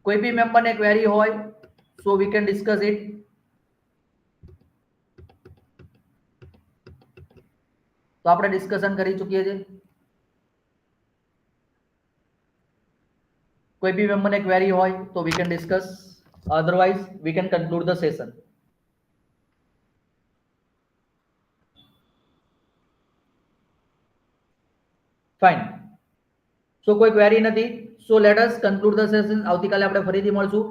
કોઈ બી મેમ્બરને ક્વેરી હોય સો વી કેન ડિસ્કસ ઇટ. તો આપણે ડિસ્કશન કરી ચૂકીએ છીએ. કોઈ બી મેમ્બરને ક્વેરી હોય તો we can discuss, otherwise we can conclude the session. Fine. So કોઈ ક્વેરી નથી. So let us conclude the session. આવતીકાલે આપણે ફરીથી મળશું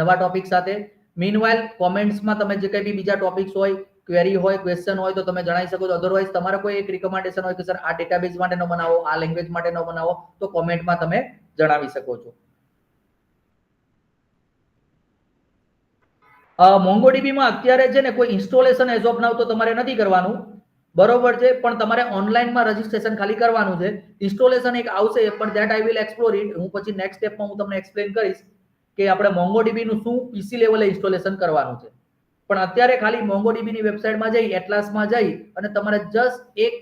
નવા ટોપિક સાથે. મીનવાઇલ કોમેન્ટ્સમાં તમે જે કંઈ બી બીજા ટોપિક્સ હોય, ક્વેરી હોય, ક્વેશ્ચન હોય તો તમે જણાવી શકો છો. અધરવાઇઝ તમારે કોઈ એક રિકમેન્ડેશન હોય કે સર આ ડેટાબેઝ માટે નો બનાવો, આ લેંગ્વેજ માટે નો બનાવો, તો કોમેન્ટમાં તમે જણાવી શકો છો. MongoDB માં અત્યારે છે ને કોઈ ઇન્સ્ટોલેશન એઝ ઓફ નાઉ તો તમારે નથી કરવાનું, બરોબર છે. પણ તમારે ઓનલાઈનમાં રજીસ્ટ્રેશન ખાલી કરવાનું છે. ઇન્સ્ટોલેશન એક આવશે, પણ that I will explore it. હું પછી નેક્સ્ટ સ્ટેપમાં હું તમને એક્સપ્લેન કરીશ કે આપણે MongoDB નું શું પીસી લેવલે ઇન્સ્ટોલેશન કરવાનું છે. પણ અત્યારે ખાલી MongoDB ની વેબસાઇટમાં જઈ, એટલાસમાં જઈ અને તમારે જસ્ટ એક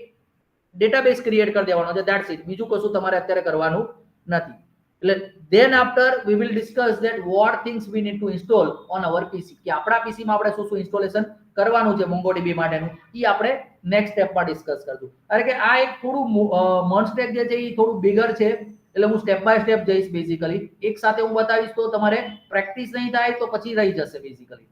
ડેટાબેઝ ક્રિએટ કરી દેવાનો છે, ધેટ્સ ઇટ. બીજું કશું તમારે અત્યારે કરવાનું નથી. એટલે then after we will discuss that what things we need to install on our PC. કે આપણા PC માં આપણે શું શું ઇન્સ્ટોલેશન કરવાનું છે MongoDB માટેનું, એ આપણે નેક્સ્ટ સ્ટેપમાં ડિસ્કસ કરશું. કારણ કે આ એક થોડું મોનસ્ટેક જે છે એ થોડું બિગર છે, એટલે હું સ્ટેપ બાય સ્ટેપ જઈશ. બેઝિકલી એક સાથે હું બતાવીશ તો તમારે પ્રેક્ટિસ નહીં થાય તો પછી રહી જશે બેઝિકલી.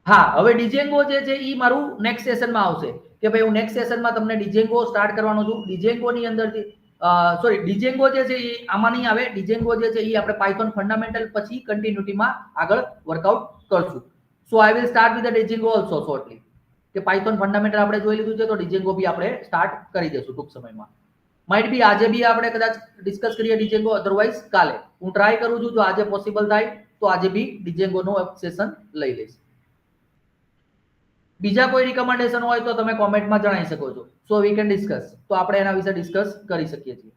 હા, હવે ડિજેંગો જે છે એ મારું નેક્સ્ટ સેશનમાં આવશે કે ભાઈ હું નેક્સ્ટ સેશનમાં તમને ડિજેંગો સ્ટાર્ટ કરવાનો છું. ડિજેંગોની અંદરથી સોરી ડિજેંગો જે છે એ આમાં નહીં આવે. ડિજેંગો જે છે એ આપણે પાયથોન ફંડામેન્ટલ પછી કન્ટિન્યુટીમાં આગળ વર્કઆઉટ કરશું. So I will start with the Django also shortly. કે પાયથોન ફંડામેન્ટલ આપણે જોઈ લીધું છે, તો ડિજેંગો બી આપણે સ્ટાર્ટ કરી દઈશું ટૂંક સમયમાં. માઇટ બી આજે બી આપણે કદાચ ડિસ્કસ કરીએ ડિજેંગો, અધરવાઇઝ કાલે. હું ટ્રાય કરું છું, જો આજે પોસિબલ થાય તો આજે બી ડિજેંગોનો સેશન લઈ લઈશ. બીજા કોઈ રિકમેન્ડેશન હોય તો તમે કોમેન્ટમાં જણાવી શકો છો. So we can discuss. તો આપણે એના વિશે ડિસ્કસ કરી શકીએ છીએ.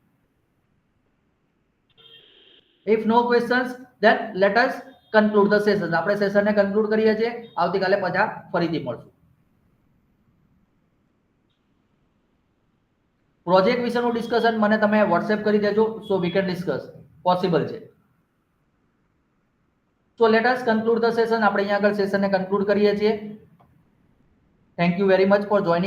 If no questions then let us conclude the session. આપણે સેશનને કન્ક્લુડ કરીએ છીએ. આવતીકાલે પાછા ફરીથી મળશું. પ્રોજેક્ટ વિશેનું ડિસ્કશન મને તમે વોટ્સએપ કરી દેજો. સો વી કેન ડિસ્કસ. પોસિબલ છે. So let us conclude the session. આપણે અહીંયા આગળ સેશનને કન્ક્લુડ કરીએ છીએ. Thank you very much for joining.